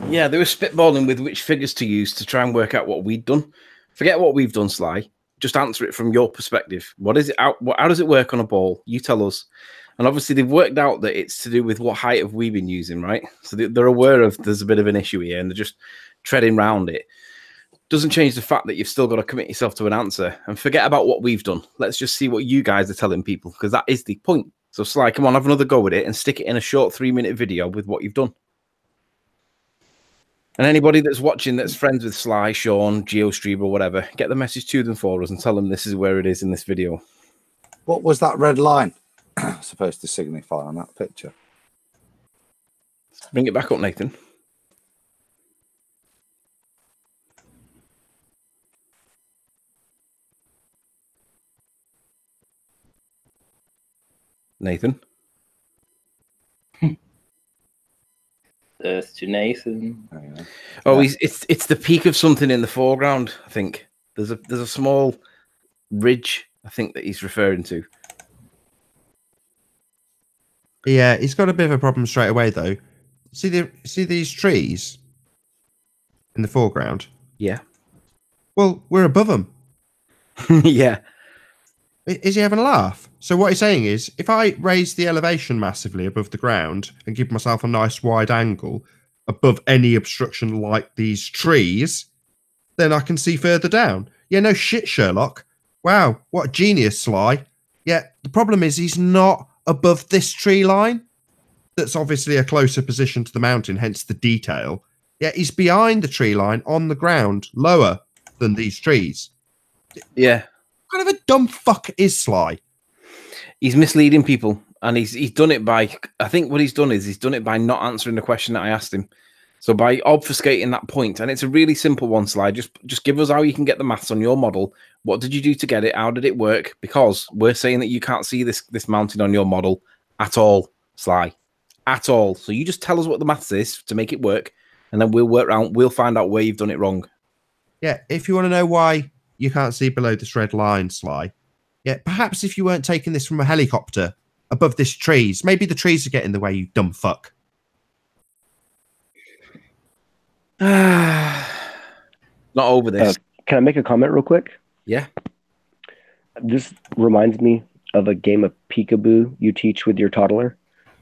Yeah, they were spitballing with which figures to use to try and work out what we'd done. Forget what we've done, Sly. Just answer it from your perspective. What is it? How does it work on a ball? You tell us. And obviously, they've worked out that it's to do with what height have we been using, right? So they're aware of there's a bit of an issue here, and they're just treading around it. Doesn't change the fact that you've still got to commit yourself to an answer, and forget about what we've done. Let's just see what you guys are telling people, because that is the point. So Sly, come on, have another go with it and stick it in a short 3-minute video with what you've done. And anybody that's watching that's friends with Sly, Sean, GeoStream or whatever, get the message to them for us and tell them this is where it is in this video. What was that red line supposed to signify on that picture? Bring it back up, Nathan. Nathan. Earth to Nathan. Oh, it's the peak of something in the foreground. I think there's a small ridge. I think that he's referring to. Yeah, he's got a bit of a problem straight away though. See these trees in the foreground? Yeah. Well, we're above them. Yeah. Is he having a laugh? So what he's saying is, if I raise the elevation massively above the ground and give myself a nice wide angle above any obstruction like these trees, then I can see further down. Yeah, no shit, Sherlock. Wow, what a genius, Sly. Yeah, the problem is he's not above this tree line. That's obviously a closer position to the mountain, hence the detail. Yeah, he's behind the tree line on the ground, lower than these trees. Yeah. What kind of a dumb fuck is Sly? He's misleading people, and he's done it by, I think what he's done is he's done it by not answering the question that I asked him. So by obfuscating that point, and it's a really simple one, Sly. Just give us how you can get the maths on your model. What did you do to get it? How did it work? Because we're saying that you can't see this mountain on your model at all, Sly, at all. So you just tell us what the maths is to make it work, and then we'll work around. We'll find out where you've done it wrong. Yeah, if you want to know why you can't see below this red line, Sly, Yeah, perhaps if you weren't taking this from a helicopter above this trees, maybe the trees are getting in the way, you dumb fuck. Not over this. Can I make a comment real quick? Yeah. This reminds me of a game of peekaboo you teach with your toddler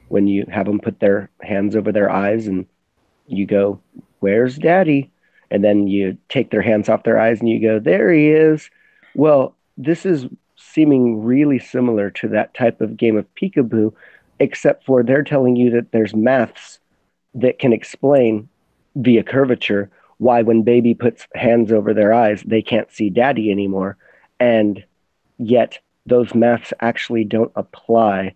when you have them put their hands over their eyes and you go, "Where's daddy?" And then you take their hands off their eyes and you go, "There he is." Well, this is seeming really similar to that type of game of peekaboo, except for they're telling you that there's maths that can explain via curvature why when baby puts hands over their eyes, they can't see daddy anymore. And yet those maths actually don't apply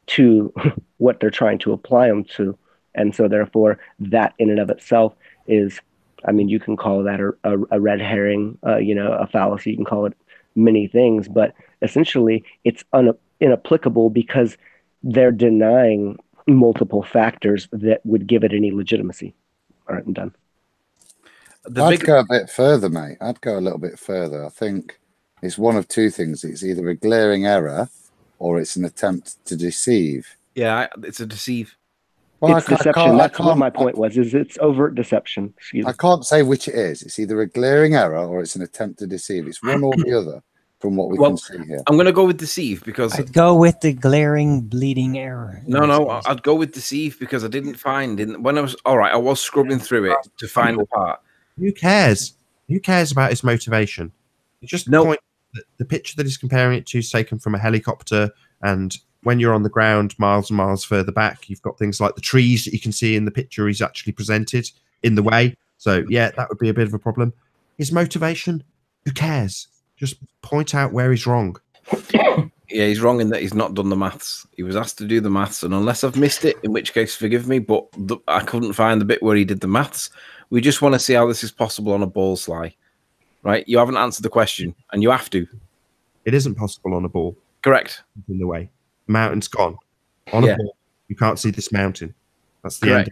to what they're trying to apply them to. And so therefore that in and of itself is, I mean, you can call that a red herring, a fallacy. You can call it many things, but essentially it's inapplicable because they're denying multiple factors that would give it any legitimacy. All right, I'm done. I'd go a bit further, mate. I'd go a little bit further. I think it's one of two things. It's either a glaring error or it's an attempt to deceive. Yeah, it's a deceive. Well, It's deception. That's what my point was, is it's overt deception. Excuse me. I can't say which it is. It's either a glaring error or it's an attempt to deceive. It's one or the other from what we can see here. I'm going to go with deceive because... I'd go with the glaring bleeding error. No, I'd go with deceive because I didn't find... When I was... All right, I was scrubbing through it to find the part. Who cares? Who cares about his motivation? You just point that the picture that he's comparing it to is taken from a helicopter, and when you're on the ground miles and miles further back, you've got things like the trees that you can see in the picture he's actually presented in the way. So, yeah, that would be a bit of a problem. His motivation, who cares? Just point out where he's wrong. Yeah, he's wrong in that he's not done the maths. He was asked to do the maths, and unless I've missed it, in which case, forgive me, but I couldn't find the bit where he did the maths. We just want to see how this is possible on a ball, Sly. Right? You haven't answered the question, and you have to. It isn't possible on a ball. Correct. It's in the way. The mountain's gone. On a ball, you can't see this mountain. That's the end.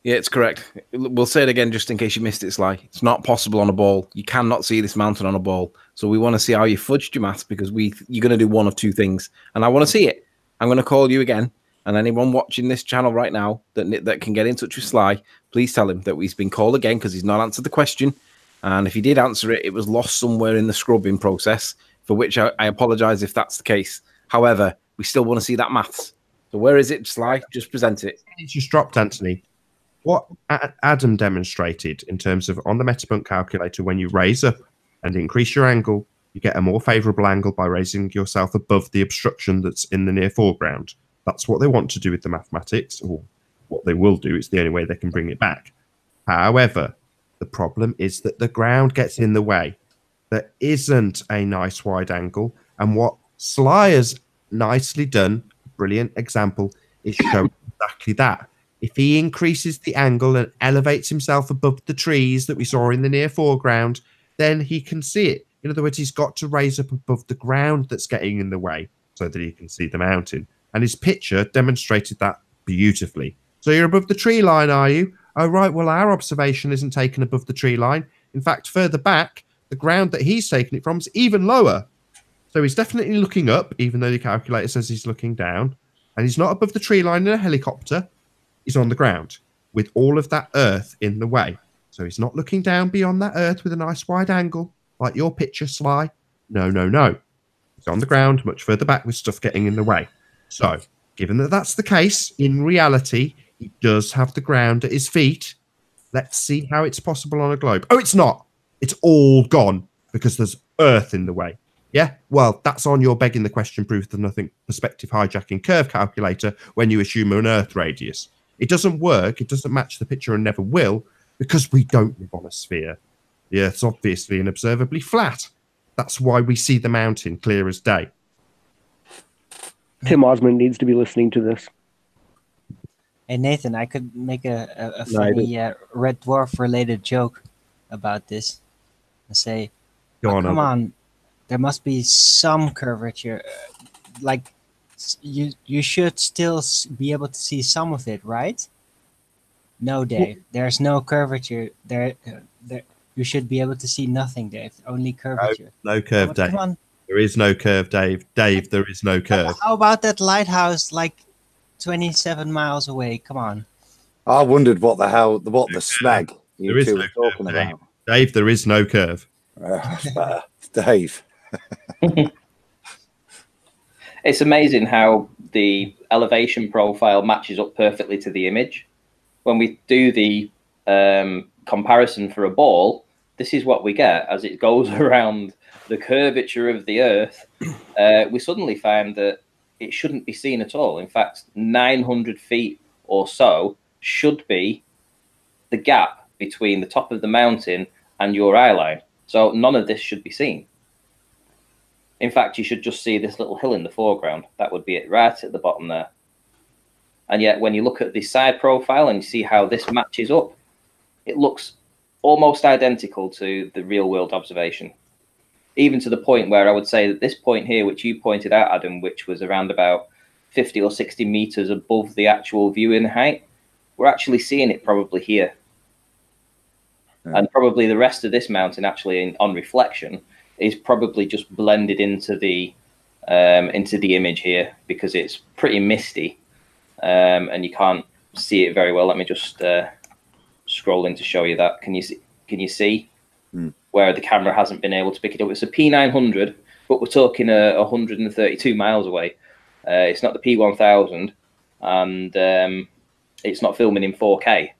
Yeah, it's correct. We'll say it again just in case you missed it, Sly. It's not possible on a ball. You cannot see this mountain on a ball. So we want to see how you fudged your maths because you're going to do one of two things. And I want to see it. I'm going to call you again. And anyone watching this channel right now that can get in touch with Sly, please tell him that he's been called again because he's not answered the question. And if he did answer it, it was lost somewhere in the scrubbing process, for which I apologize if that's the case. However, we still want to see that maths. So where is it, Sly? Just present it. It's just dropped, Anthony. What Adam demonstrated in terms of on the Metabunk calculator, when you raise up and increase your angle, you get a more favorable angle by raising yourself above the obstruction that's in the near foreground. That's what they want to do with the mathematics, or what they will do. It's the only way they can bring it back. However, the problem is that the ground gets in the way. There isn't a nice wide angle. And what Sly has nicely done, brilliant example, is show exactly that. If he increases the angle and elevates himself above the trees that we saw in the near foreground, then he can see it. In other words, he's got to raise up above the ground that's getting in the way so that he can see the mountain. And his picture demonstrated that beautifully. So you're above the tree line, are you? Oh, right. Well, our observation isn't taken above the tree line. In fact, further back, the ground that he's taken it from is even lower. So he's definitely looking up, even though the calculator says he's looking down. And he's not above the tree line in a helicopter. He's on the ground with all of that earth in the way. So he's not looking down beyond that earth with a nice wide angle, like your picture, Sly. No, no, no. He's on the ground much further back with stuff getting in the way. So, given that that's the case, in reality, he does have the ground at his feet. Let's see how it's possible on a globe. Oh, it's not. It's all gone because there's earth in the way. Yeah, well, that's on your begging the question proof of nothing perspective hijacking curve calculator when you assume an earth radius. It doesn't work. It doesn't match the picture and never will because we don't live on a sphere. The Earth's obviously and observably flat. That's why we see the mountain clear as day. Tim Osmond needs to be listening to this. Hey, Nathan, I could make a funny Red Dwarf related joke about this and say, come on, there must be some curvature. Like, you should still be able to see some of it, right? No, Dave. There's no curvature. There. You should be able to see nothing, Dave. Only curvature. No curve, Dave. There is no curve, Dave. Dave, there is no curve. How about that lighthouse like 27 miles away? Come on. I wondered what the snag you two were talking about. Dave, there is no curve. That's better. Dave. It's amazing how the elevation profile matches up perfectly to the image. When we do the comparison for a ball, this is what we get as it goes around the curvature of the Earth. We suddenly find that it shouldn't be seen at all. In fact, 900 feet or so should be the gap between the top of the mountain and your eye line. So none of this should be seen. In fact, you should just see this little hill in the foreground. That would be it right at the bottom there. And yet when you look at the side profile and you see how this matches up, it looks almost identical to the real world observation. Even to the point where I would say that this point here, which you pointed out, Adam, which was around about 50 or 60 meters above the actual viewing height, we're actually seeing it probably here. Yeah. And probably the rest of this mountain actually on reflection is probably just blended into the image here because it's pretty misty and you can't see it very well. Let me just scroll in to show you that. Can you see where the camera hasn't been able to pick it up? It's a P900, but we're talking 132 miles away. It's not the P1000, and it's not filming in 4K.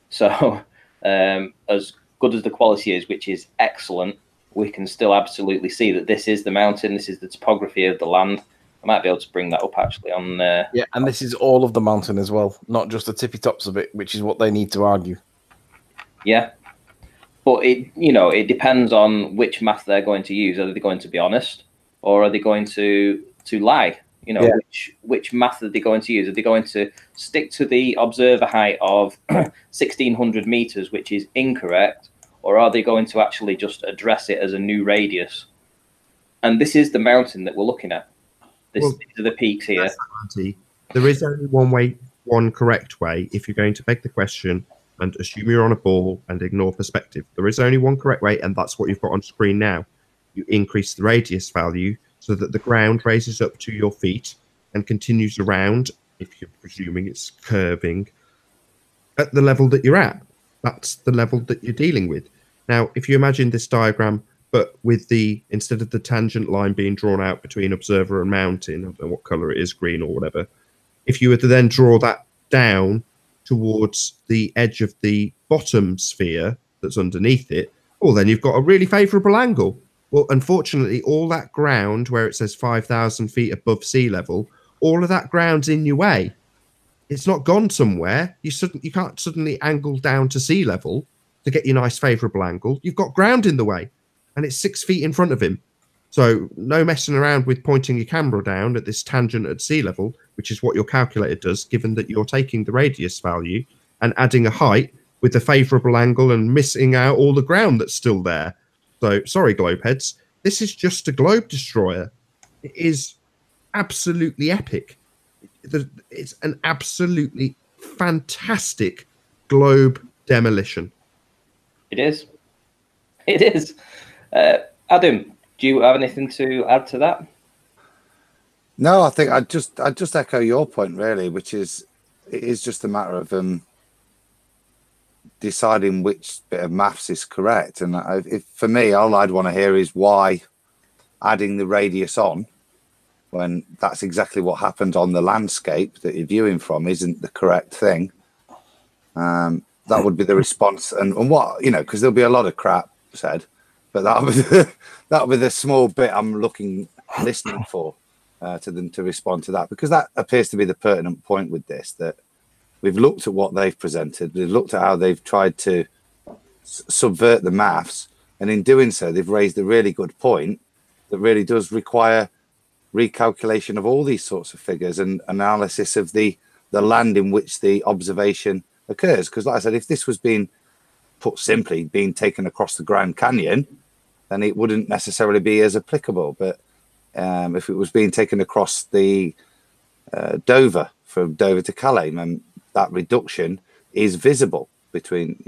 So as good as the quality is, which is excellent, we can still absolutely see that this is the mountain. This is the topography of the land. I might be able to bring that up actually on. Yeah, and this is all of the mountain as well, not just the tippy tops of it, which is what they need to argue. Yeah, but it depends on which math they're going to use. Are they going to be honest, or are they going to lie? Which math are they going to use? Are they going to stick to the observer height of 1,600 meters, which is incorrect? Or are they going to actually just address it as a new radius? And this is the mountain that we're looking at. These are the peaks here. There is only one correct way if you're going to beg the question and assume you're on a ball and ignore perspective. There is only one correct way, and that's what you've got on screen now. You increase the radius value so that the ground raises up to your feet and continues around, if you're presuming it's curving, at the level that you're at. That's the level that you're dealing with. Now, if you imagine this diagram, but with instead of the tangent line being drawn out between observer and mountain, I don't know what color it is, green or whatever, if you were to then draw that down towards the edge of the bottom sphere that's underneath it, well, then you've got a really favorable angle. Well, unfortunately, all that ground where it says 5,000 feet above sea level, all of that ground's in your way. It's not gone somewhere. You can't suddenly angle down to sea level to get your nice favorable angle. You've got ground in the way, and it's 6 feet in front of him. So no messing around with pointing your camera down at this tangent at sea level, which is what your calculator does, given that you're taking the radius value and adding a height with a favorable angle and missing out all the ground that's still there. So sorry, globeheads, this is just a globe destroyer. It is absolutely epic. It's an absolutely fantastic globe demolition. It is. It is. Adam, do you have anything to add to that? No, I think I'd just echo your point really, which is it is just a matter of deciding which bit of maths is correct. And for me, all I'd want to hear is why adding the radius on, when that's exactly what happened on the landscape that you're viewing from, isn't the correct thing. That would be the response. And what, because there'll be a lot of crap said, but that'll be the small bit I'm listening for to them to respond to that, because that appears to be the pertinent point with this, that we've looked at what they've presented, we've looked at how they've tried to subvert the maths, and in doing so, they've raised a really good point that really does require recalculation of all these sorts of figures and analysis of the land in which the observation occurs. Because like I said, if this was being put simply, being taken across the Grand Canyon, then it wouldn't necessarily be as applicable. But if it was being taken across the Dover, from Dover to Calais, then that reduction is visible between,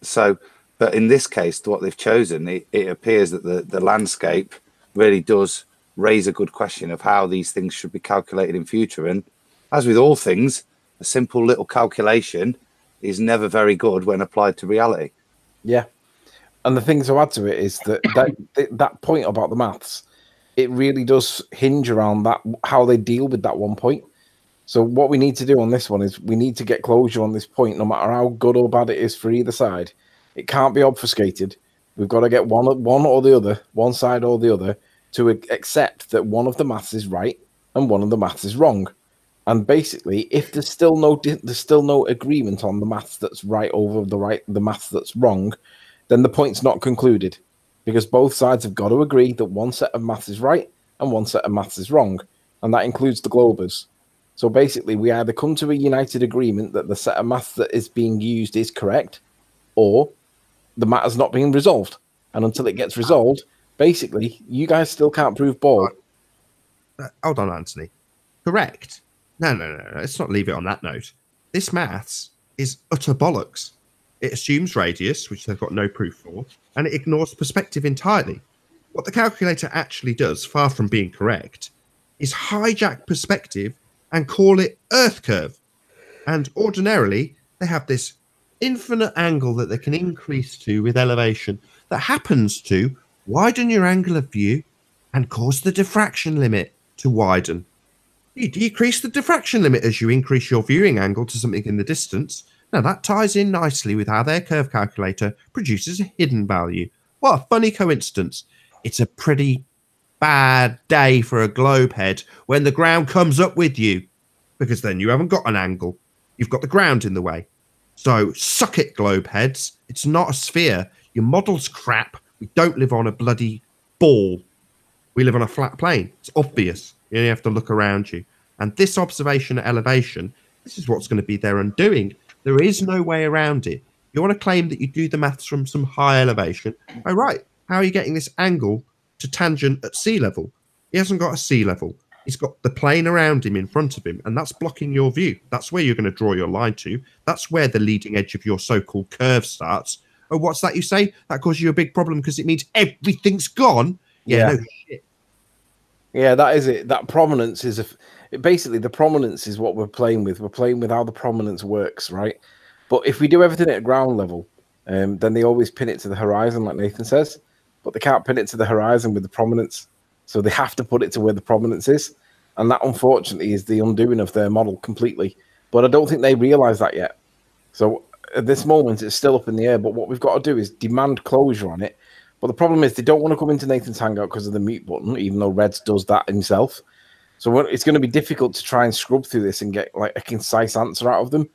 so But in this case, what they've chosen, it appears that the landscape really does raise a good question of how these things should be calculated in future. And as with all things, a simple little calculation is never very good when applied to reality. Yeah. And the thing to add to it is that point about the maths, it really does hinge around that, how they deal with that one point. So what we need to do on this one is we need to get closure on this point, no matter how good or bad it is for either side. It can't be obfuscated. We've got to get one or the other, one side or the other, to accept that one of the maths is right and one of the maths is wrong. And basically, if there's still no agreement on the maths that's right over the maths that's wrong, then the point's not concluded, because both sides have got to agree that one set of maths is right and one set of maths is wrong, and that includes the Globers. So basically, we either come to a united agreement that the set of maths that is being used is correct, or the matter's not being resolved. And until it gets resolved, basically, you guys still can't prove ball. Hold on, Anthony. Correct. No. Let's not leave it on that note. This maths is utter bollocks. It assumes radius, which they've got no proof for, and it ignores perspective entirely. What the calculator actually does, far from being correct, is hijack perspective and call it Earth curve. And ordinarily, they have this infinite angle that they can increase to with elevation that happens to widen your angle of view and cause the diffraction limit to widen. You decrease the diffraction limit as you increase your viewing angle to something in the distance. Now, that ties in nicely with how their curve calculator produces a hidden value. What a funny coincidence. It's a pretty bad day for a globe head when the ground comes up with you, because then you haven't got an angle. You've got the ground in the way. So, suck it, globe heads. It's not a sphere. Your model's crap. We don't live on a bloody ball. We live on a flat plane. It's obvious. You only have to look around you. And this observation at elevation, this is what's going to be their undoing. There is no way around it. You want to claim that you do the maths from some high elevation. Oh, right. How are you getting this angle to tangent at sea level? He hasn't got a sea level. He's got the plane around him in front of him, and that's blocking your view. That's where you're going to draw your line to. That's where the leading edge of your so-called curve starts. Oh, what's that you say? That causes you a big problem because it means everything's gone? Yeah. No shit. Yeah, that is it. That prominence is basically the prominence is what we're playing with. We're playing with how the prominence works, right? But if we do everything at ground level, then they always pin it to the horizon, like Nathan says. But they can't pin it to the horizon with the prominence, so they have to put it to where the prominence is, and that unfortunately is the undoing of their model completely. But I don't think they realise that yet. So at this moment, it's still up in the air. But what we've got to do is demand closure on it. But the problem is they don't want to come into Nathan's Hangout because of the mute button, even though Reds does that himself. So it's going to be difficult to try and scrub through this and get like a concise answer out of them.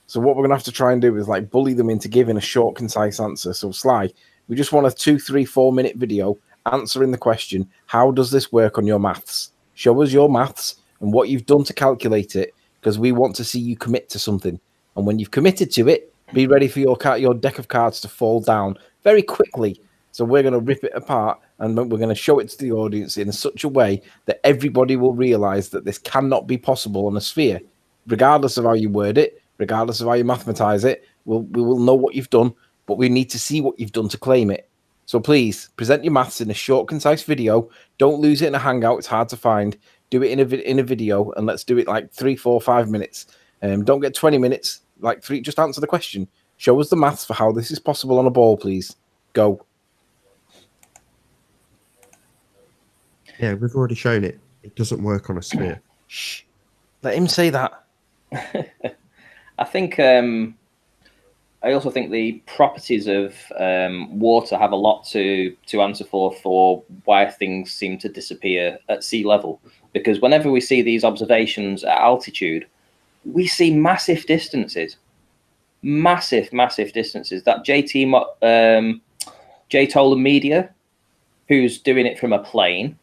So what we're going to have to try and do is like bully them into giving a short, concise answer. So Sly, we just want a 2, 3, 4 minute video answering the question, how does this work on your maths? Show us your maths and what you've done to calculate it, because we want to see you commit to something. And when you've committed to it, be ready for your deck of cards to fall down very quickly. So we're going to rip it apart and we're going to show it to the audience in such a way that everybody will realize that this cannot be possible on a sphere, regardless of how you word it, regardless of how you mathematize it. We will know what you've done, but we need to see what you've done to claim it. So please present your maths in a short, concise video. Don't lose it in a Hangout. It's hard to find. Do it in a video, and let's do it like 3, 4, 5 minutes. Don't get 20 minutes. Like 3. Just answer the question. Show us the maths for how this is possible on a ball, please. Go. Yeah, we've already shown it. It doesn't work on a sphere. Shh. Let him say that. I think I also think the properties of water have a lot to answer for why things seem to disappear at sea level. Because whenever we see these observations at altitude, we see massive distances. Massive distances. That J. Toller Media, who's doing it from a plane,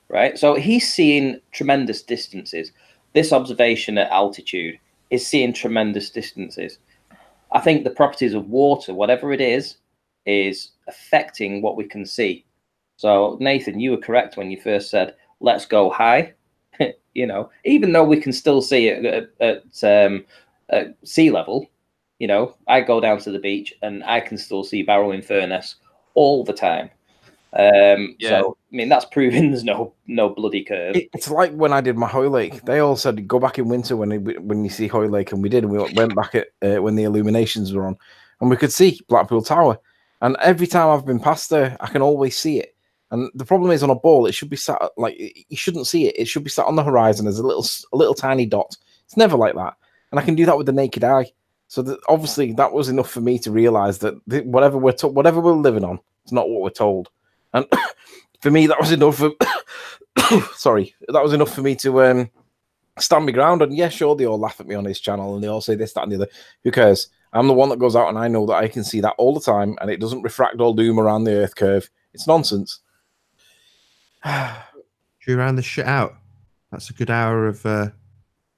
right? So he's seeing tremendous distances. This observation at altitude is seeing tremendous distances. I think the properties of water, whatever it is affecting what we can see. So Nathan, you were correct when you first said, let's go high. You know, even though we can still see it at sea level, You know, I go down to the beach and I can still see Barrow in Furness all the time. So I mean, that's proving there's no bloody curve. It's like when I did my Hoylake. They all said go back in winter when you see Hoylake, and we did. And we went back at when the illuminations were on, and we could see Blackpool Tower. And every time I've been past there, I can always see it. And the problem is on a ball, it should be sat like you shouldn't see it. It should be sat on the horizon as a little tiny dot. It's never like that, and I can do that with the naked eye. So obviously that was enough for me to realize that whatever we're living on, it's not what we're told. And for me, that was enough. Sorry, that was enough for me to stand my ground. And yeah, sure, they all laugh at me on his channel and they all say this, that, and the other. Who cares? I'm the one that goes out and I know that I can see that all the time, and it doesn't refract all doom around the Earth curve. It's nonsense. Should we round this shit out? That's a good hour of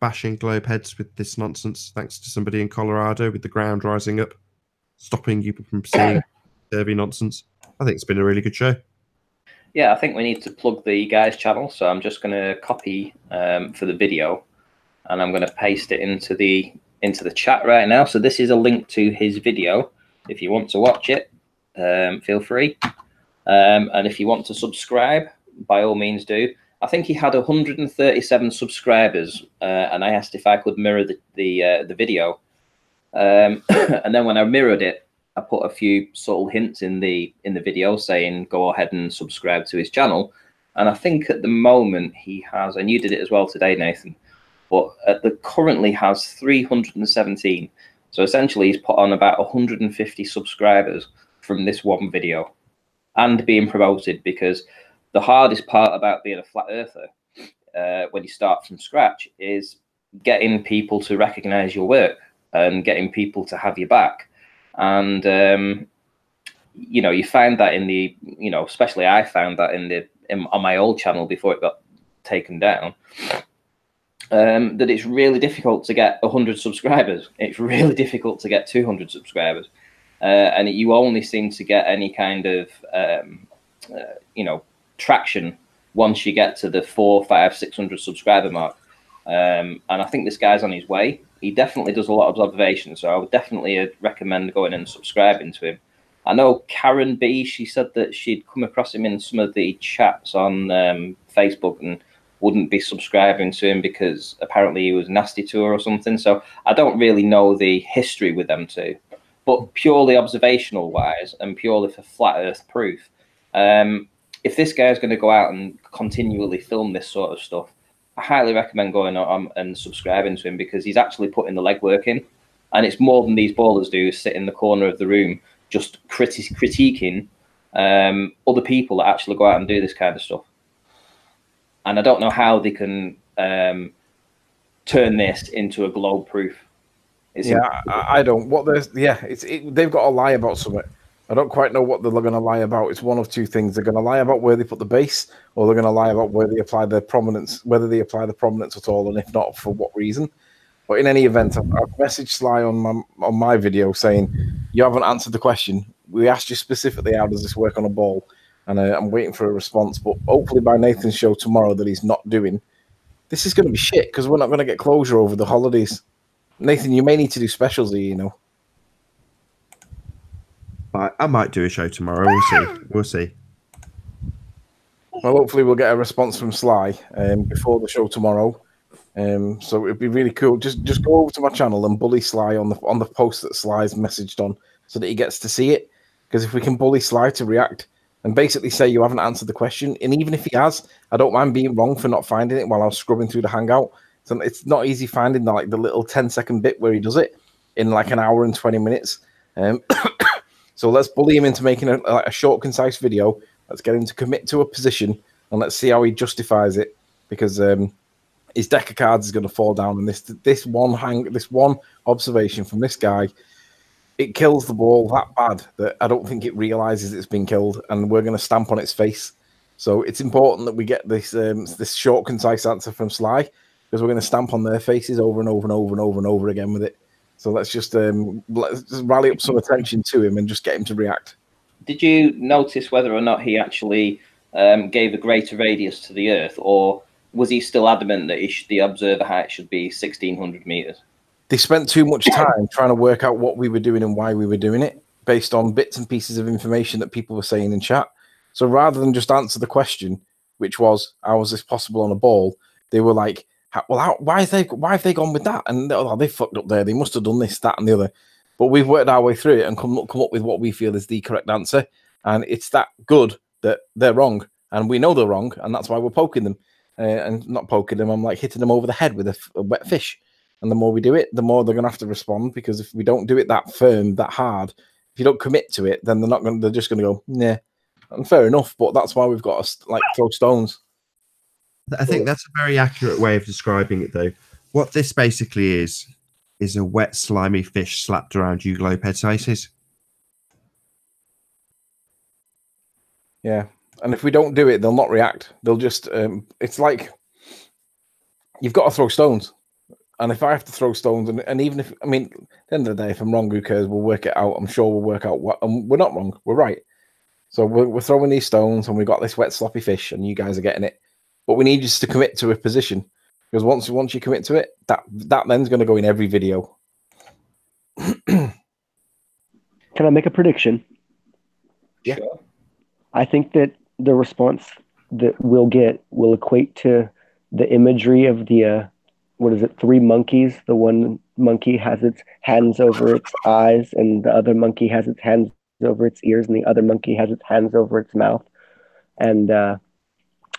bashing globe heads with this nonsense, thanks to somebody in Colorado with the ground rising up, stopping you from seeing derby nonsense. I think it's been a really good show. Yeah, I think we need to plug the guy's channel, so I'm just going to copy for the video, and I'm going to paste it into the chat right now. So this is a link to his video. If you want to watch it, feel free. And if you want to subscribe, by all means do. I think he had 137 subscribers, and I asked if I could mirror the video. And then when I mirrored it, I put a few subtle hints in the video saying go ahead and subscribe to his channel. And I think at the moment he has, and you did it as well today, Nathan, but currently has 317. So essentially he's put on about 150 subscribers from this one video and being promoted, because the hardest part about being a flat earther when you start from scratch is getting people to recognize your work and getting people to have your back. And, you know, you find that in the, you know, especially I found that on my old channel before it got taken down, that it's really difficult to get 100 subscribers. It's really difficult to get 200 subscribers. And you only seem to get any kind of, you know, traction once you get to the 400, 500, 600 subscriber mark. And I think this guy's on his way. He definitely does a lot of observations, so I would definitely recommend going and subscribing to him. I know Karen B, she said that she'd come across him in some of the chats on Facebook and wouldn't be subscribing to him because apparently he was nasty to her or something. So I don't really know the history with them two. But purely observational wise and purely for flat earth proof, if this guy's going to go out and continually film this sort of stuff, I highly recommend going on and subscribing to him, because he's actually putting the legwork in, and it's more than these ballers do, sit in the corner of the room just critiquing other people that actually go out and do this kind of stuff. And I don't know how they can turn this into a globe proof. I don't. They've got to lie about something. I don't quite know what they're going to lie about. It's one of two things. They're going to lie about where they put the base, or they're going to lie about where they apply their prominence, whether they apply the prominence at all, and if not, for what reason. But in any event, I've messaged Sly on my video saying, you haven't answered the question. We asked you specifically, how does this work on a ball? And I'm waiting for a response. But hopefully by Nathan's show tomorrow that he's not doing, this is going to be shit, because we're not going to get closure over the holidays. Nathan, you may need to do specials here, you know. I might do a show tomorrow. We'll see. We'll see. Well, hopefully we'll get a response from Sly before the show tomorrow. So it'd be really cool. Just go over to my channel and bully Sly on the post that Sly's messaged on, so that he gets to see it. Because if we can bully Sly to react and basically say you haven't answered the question, and even if he has, I don't mind being wrong for not finding it while I was scrubbing through the Hangout. So it's not easy finding the little 10-second bit where he does it in like an hour and 20 minutes. So let's bully him into making a short, concise video. Let's get him to commit to a position, and let's see how he justifies it. Because his deck of cards is going to fall down, and this one observation from this guy, it kills the ball that bad that I don't think it realizes it's been killed, and we're going to stamp on its face. So it's important that we get this this short, concise answer from Sly, because we're going to stamp on their faces over and over and over and over and over again with it. So let's just rally up some attention to him and just get him to react. Did you notice whether or not he actually gave a greater radius to the Earth, or was he still adamant that the observer height should be 1,600 meters? they spent too much time trying to work out what we were doing and why we were doing it based on bits and pieces of information that people were saying in chat. So rather than just answer the question, which was, how is this possible on a ball? They were like, why have they gone with that? And they fucked up there. They must have done this, that, and the other. But we've worked our way through it and come up with what we feel is the correct answer. And it's that good that they're wrong. And we know they're wrong. And that's why we're poking them. And not poking them, I'm like hitting them over the head with a wet fish. And the more we do it, the more they're going to have to respond. Because if we don't do it that firm, that hard, if you don't commit to it, then they're just going to go, nah. And fair enough. But that's why we've got to like throw stones. I think that's a very accurate way of describing it, though. What this basically is a wet, slimy fish slapped around you globe head sizes. Yeah. And if we don't do it, they'll not react. They'll just, it's like, you've got to throw stones. And if I have to throw stones, and even if, I mean, at the end of the day, if I'm wrong, who cares? We'll work it out. I'm sure we'll work out what, and we're not wrong. We're right. So we're throwing these stones, and we've got this wet, sloppy fish, and you guys are getting it. But we need you to commit to a position. Because once you commit to it, that then's going to go in every video. Can I make a prediction? Yeah. Sure. I think that the response that we'll get will equate to the imagery of the, what is it, 3 monkeys. The one monkey has its hands over its eyes, and the other monkey has its hands over its ears, and the other monkey has its hands over its mouth. And,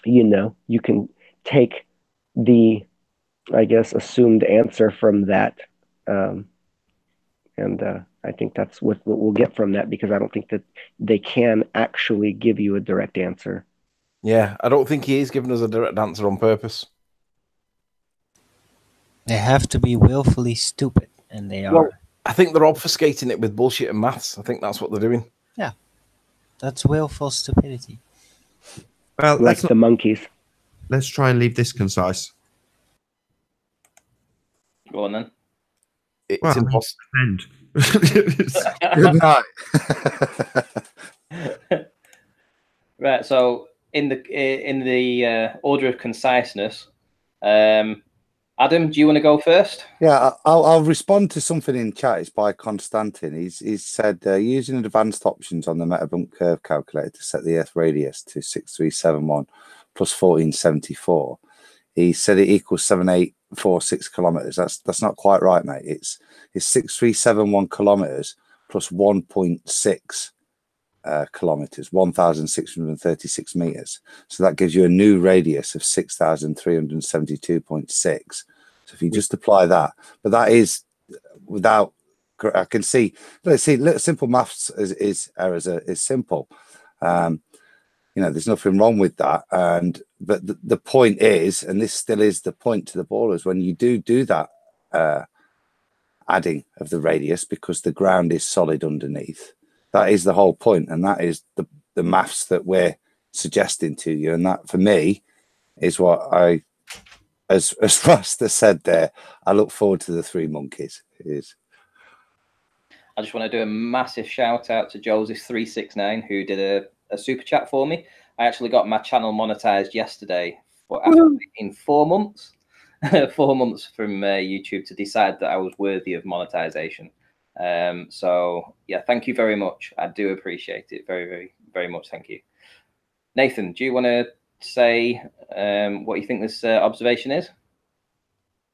you can take the, I guess, assumed answer from that. I think that's what we'll get from that, because I don't think that they can actually give you a direct answer. Yeah, I don't think he is giving us a direct answer on purpose. They have to be willfully stupid, and they are. Well, I think they're obfuscating it with bullshit and maths. I think that's what they're doing. Yeah, that's willful stupidity. Well, Like the monkeys. Let's try and leave this concise. Go on then. It's impossible. Good night. Right. So in the order of conciseness, Adam, do you want to go first? Yeah, I'll respond to something in chat. It's by Constantin. He's said using advanced options on the Metabunk curve calculator to set the Earth radius to 6371 plus 1474. He said it equals 7846 kilometers. That's not quite right, mate. It's 6371 kilometers plus 1.6 kilometers, 1,636 meters. So that gives you a new radius of 6,372.6. So if you just apply that, but that is without, I can see, let's see, simple maths is simple. There's nothing wrong with that. But the point is, and this still is the point to the ballers, when you do that adding of the radius, because the ground is solid underneath, that is the whole point, and that is the maths that we're suggesting to you. And that, for me, is what I, as Rasta said there, I look forward to the 3 monkeys. It is. I just want to do a massive shout out to Joseph369, who did a super chat for me. I actually got my channel monetized yesterday in 4 months. 4 months from YouTube to decide that I was worthy of monetization. So yeah, thank you very much. I do appreciate it very, very, very much. Thank you. Nathan, do you want to say what you think this observation is?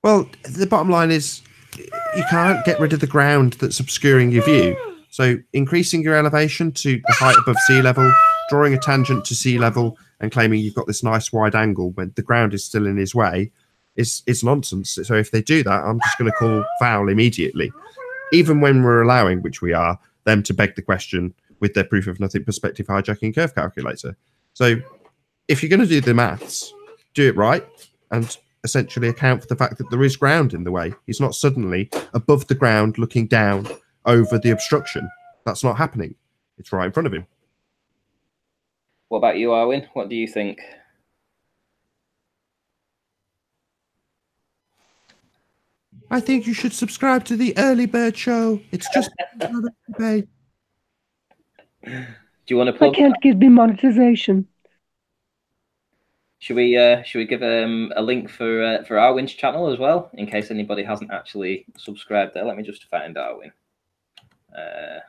Well, the bottom line is you can't get rid of the ground that's obscuring your view. So increasing your elevation to the height above sea level, drawing a tangent to sea level, and claiming you've got this nice wide angle when the ground is still in his way is nonsense. So if they do that, I'm just going to call foul immediately. Even when we're allowing, which we are, them to beg the question with their proof of nothing perspective hijacking curve calculator. So if you're going to do the maths, do it right and essentially account for the fact that there is ground in the way. He's not suddenly above the ground looking down over the obstruction. That's not happening. It's right in front of him. What about you, Arwin? What do you think? I think you should subscribe to the Early Bird Show. It's just another debate. Do you want to plug? I can't give me monetization. Should we give a link for Arwin's channel as well, in case anybody hasn't actually subscribed there? Let me just find Arwin. There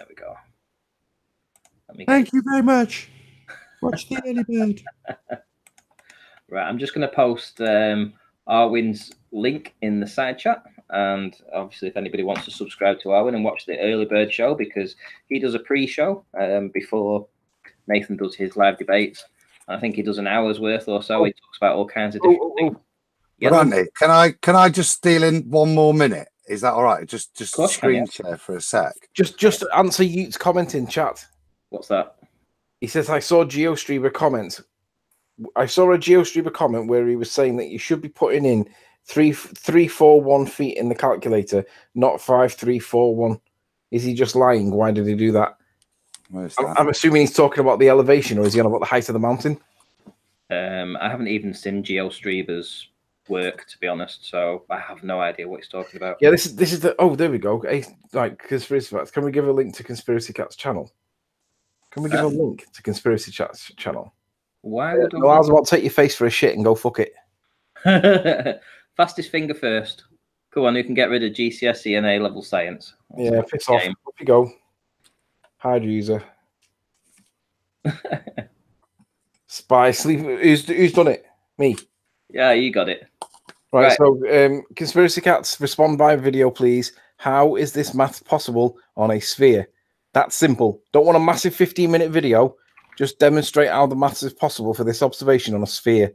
we go. Thank you very much. Watch the early bird. Right, I'm just going to post Arwin's link in the side chat, and obviously, if anybody wants to subscribe to Arwin and watch the early bird show, because he does a pre-show before Nathan does his live debates. I think he does an hour's worth or so. He talks about all kinds of different things. Yeah. Randy, can I just steal in one more minute? Is that all right? Just screen share for a sec. Just answer Ute's comment in chat. What's that? He says, I saw GeoStreamer comment. I saw a GeoStreamer comment where he was saying that you should be putting in 341 feet in the calculator, not 5341. Is he just lying? Why did he do that? I'm assuming he's talking about the elevation, or is he on about the height of the mountain? I haven't even seen GeoStreamer's work, to be honest, so I have no idea what he's talking about. Yeah, this is the there we go. Like Conspiracy Cats. Can we give a link to Conspiracy Cat's channel? Can we give a link to Conspiracy Cat's channel? Why would I was about to take your face for a shit and go fuck it. Fastest finger first. Come on, who can get rid of GCSE and A-level science? Yeah, piss off. Off you go. Hide user. Spy sleep. Who's done it? Me. Yeah, you got it. Right. So, Conspiracy Cats, respond by video, please. How is this math possible on a sphere? That's simple. Don't want a massive 15-minute video. Just demonstrate how the maths is possible for this observation on a sphere.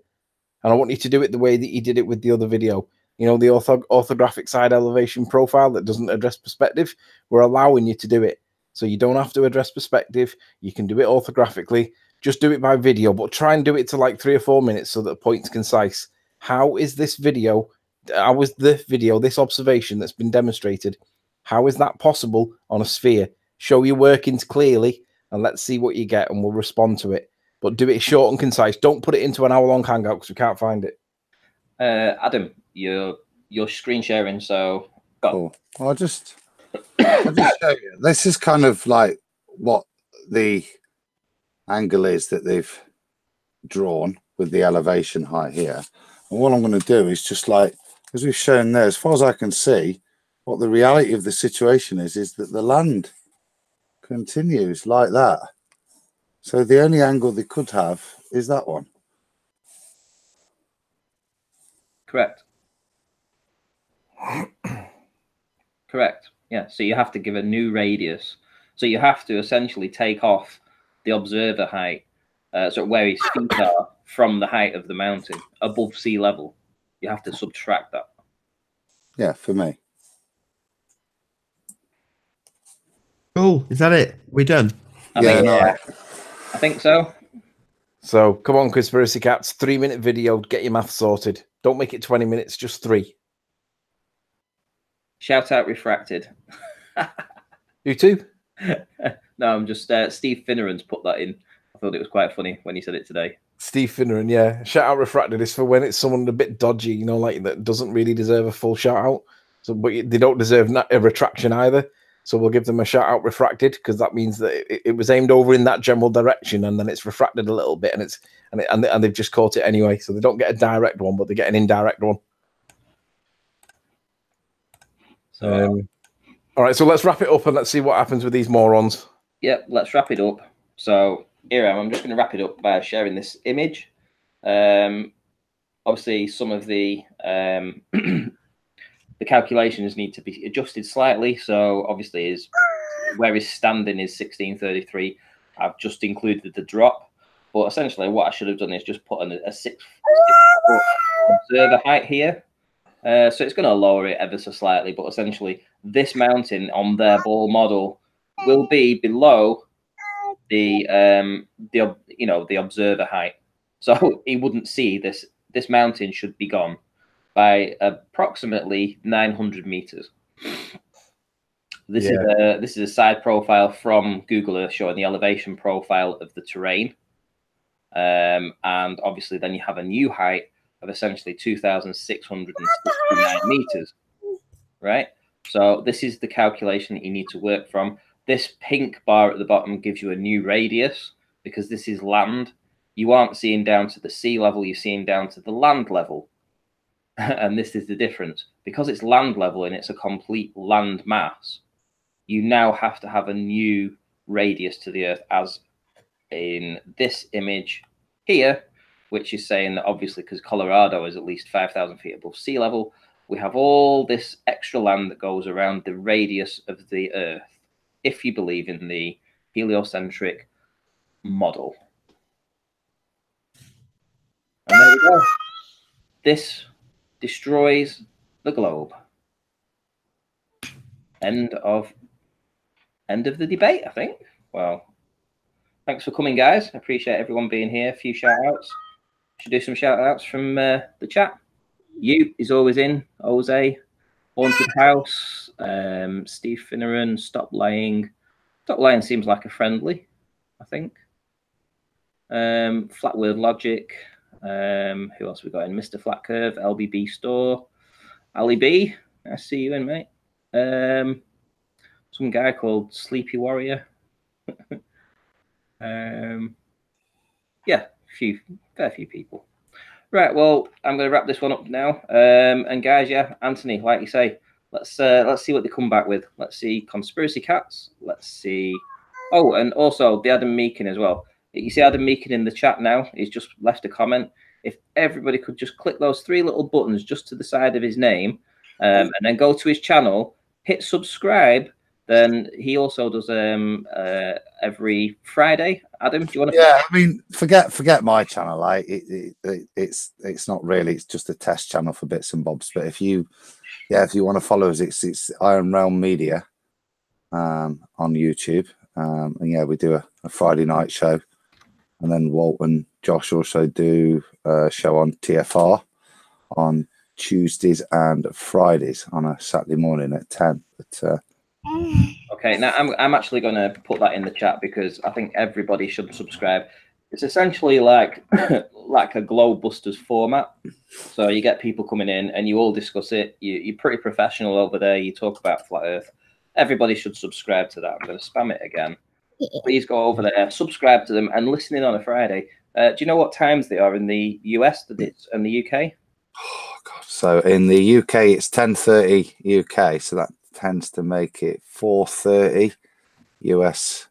And I want you to do it the way that you did it with the other video. You know, the orthographic side elevation profile that doesn't address perspective. We're allowing you to do it. So you don't have to address perspective. You can do it orthographically. Just do it by video, but try and do it to like 3 or 4 minutes so that the point's concise. How is this video, this observation that's been demonstrated, how is that possible on a sphere? Show your workings clearly and let's see what you get and we'll respond to it. But do it short and concise. Don't put it into an hour-long hangout because we can't find it. Adam, you're screen sharing, so go. Cool. I'll just show you. This is kind of like what the angle is that they've drawn with the elevation height here. And what I'm going to do is just like, as we've shown there, as far as I can see, what the reality of the situation is that the land continues like that. So the only angle they could have is that one. Correct. Correct. Yeah. So you have to give a new radius. So you have to essentially take off the observer height, so where his feet are from the height of the mountain above sea level. You have to subtract that. Yeah, for me. Cool. Is that it? We done? I think so. So come on, Conspiracy Cats. 3-minute video. Get your math sorted. Don't make it 20 minutes. Just 3. Shout out Refracted. You too? No, I'm just Steve Finneran's put that in. I thought it was quite funny when he said it today. Steve Finneran, yeah. Shout out Refracted is for when it's someone a bit dodgy, you know, like that doesn't really deserve a full shout out. So, but they don't deserve a retraction either. So we'll give them a shout out Refracted because that means that it was aimed over in that general direction and then it's refracted a little bit and they've just caught it anyway. So they don't get a direct one, but they get an indirect one. So, all right, so let's wrap it up and let's see what happens with these morons. Yep, let's wrap it up. So here I am. I'm just going to wrap it up by sharing this image. Obviously, some of the the calculations need to be adjusted slightly. So obviously, where his standing is 1633. I've just included the drop. But essentially, what I should have done is just put a 6 foot observer height here. So it's going to lower it ever so slightly. But essentially, this mountain on their ball model will be below the observer height, so he wouldn't see this. This mountain should be gone by approximately 900 meters. This is a side profile from Google Earth showing the elevation profile of the terrain, and obviously then you have a new height of essentially 2,669 meters, right? So this is the calculation that you need to work from. This pink bar at the bottom gives you a new radius because this is land. you aren't seeing down to the sea level, you're seeing down to the land level. And this is the difference. Because it's land level and it's a complete land mass, you now have to have a new radius to the Earth, as in this image here, which is saying that obviously because Colorado is at least 5,000 feet above sea level, we have all this extra land that goes around the radius of the Earth, if you believe in the heliocentric model. And there we go. This destroys the globe. End of the debate, I think. Well, thanks for coming, guys. I appreciate everyone being here. A few shout outs. Should do some shout outs from the chat. You is always in. Jose, Haunted House, Steve Finneran, Stop Lying. Stop Lying seems like a friendly, I think. Flat Word Logic. Who else we got in? Mr. Flat Curve, LBB Store, Ali B. I see you in, mate. Some guy called Sleepy Warrior. Yeah, fair few people. Right, well, I'm going to wrap this one up now. And guys, yeah, Anthony, like you say, let's see what they come back with. Let's see Conspiracy Cats. Let's see. Oh, and also the Adam Meakin as well. You see Adam Meakin in the chat now. He's just left a comment. If everybody could just click those 3 little buttons just to the side of his name, and then go to his channel, hit subscribe. Then he also does every Friday. Adam, do you want to? Yeah, I mean, forget my channel. Like it's not really. It's just a test channel for bits and bobs. But if you want to follow us, it's Iron Realm Media on YouTube. And yeah, we do a Friday night show, and then Walt and Josh also do a show on TFR on Tuesdays and Fridays on a Saturday morning at 10. But okay, now I'm actually going to put that in the chat because I think everybody should subscribe. It's essentially like like a Globebusters format. So you get people coming in and you all discuss it. You're pretty professional over there. You talk about Flat Earth. Everybody should subscribe to that. I'm going to spam it again. Please go over there, subscribe to them, and listen in on a Friday. Do you know what times they are in the US and the UK? Oh God! So in the UK, it's 10:30 UK. So that tends to make it 4:30 US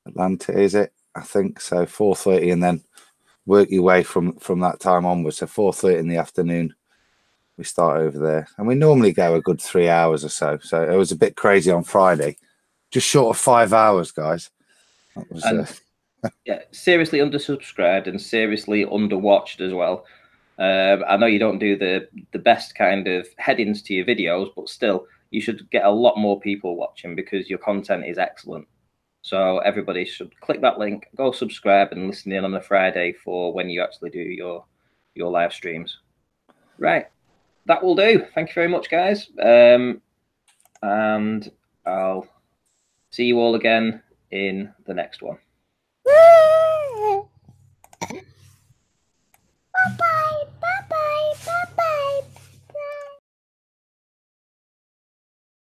Atlanta, is it? I think so. 4:30, and then work your way from that time onwards. So 4:30 in the afternoon, we start over there, and we normally go a good 3 hours or so. So it was a bit crazy on Friday, just short of 5 hours, guys. That was yeah, seriously undersubscribed and seriously underwatched as well. I know you don't do the best kind of headings to your videos, but still, you should get a lot more people watching because your content is excellent. So everybody should click that link, go subscribe, and listen in on a Friday for when you actually do your live streams. Right, that will do. Thank you very much, guys. And I'll see you all again in the next one.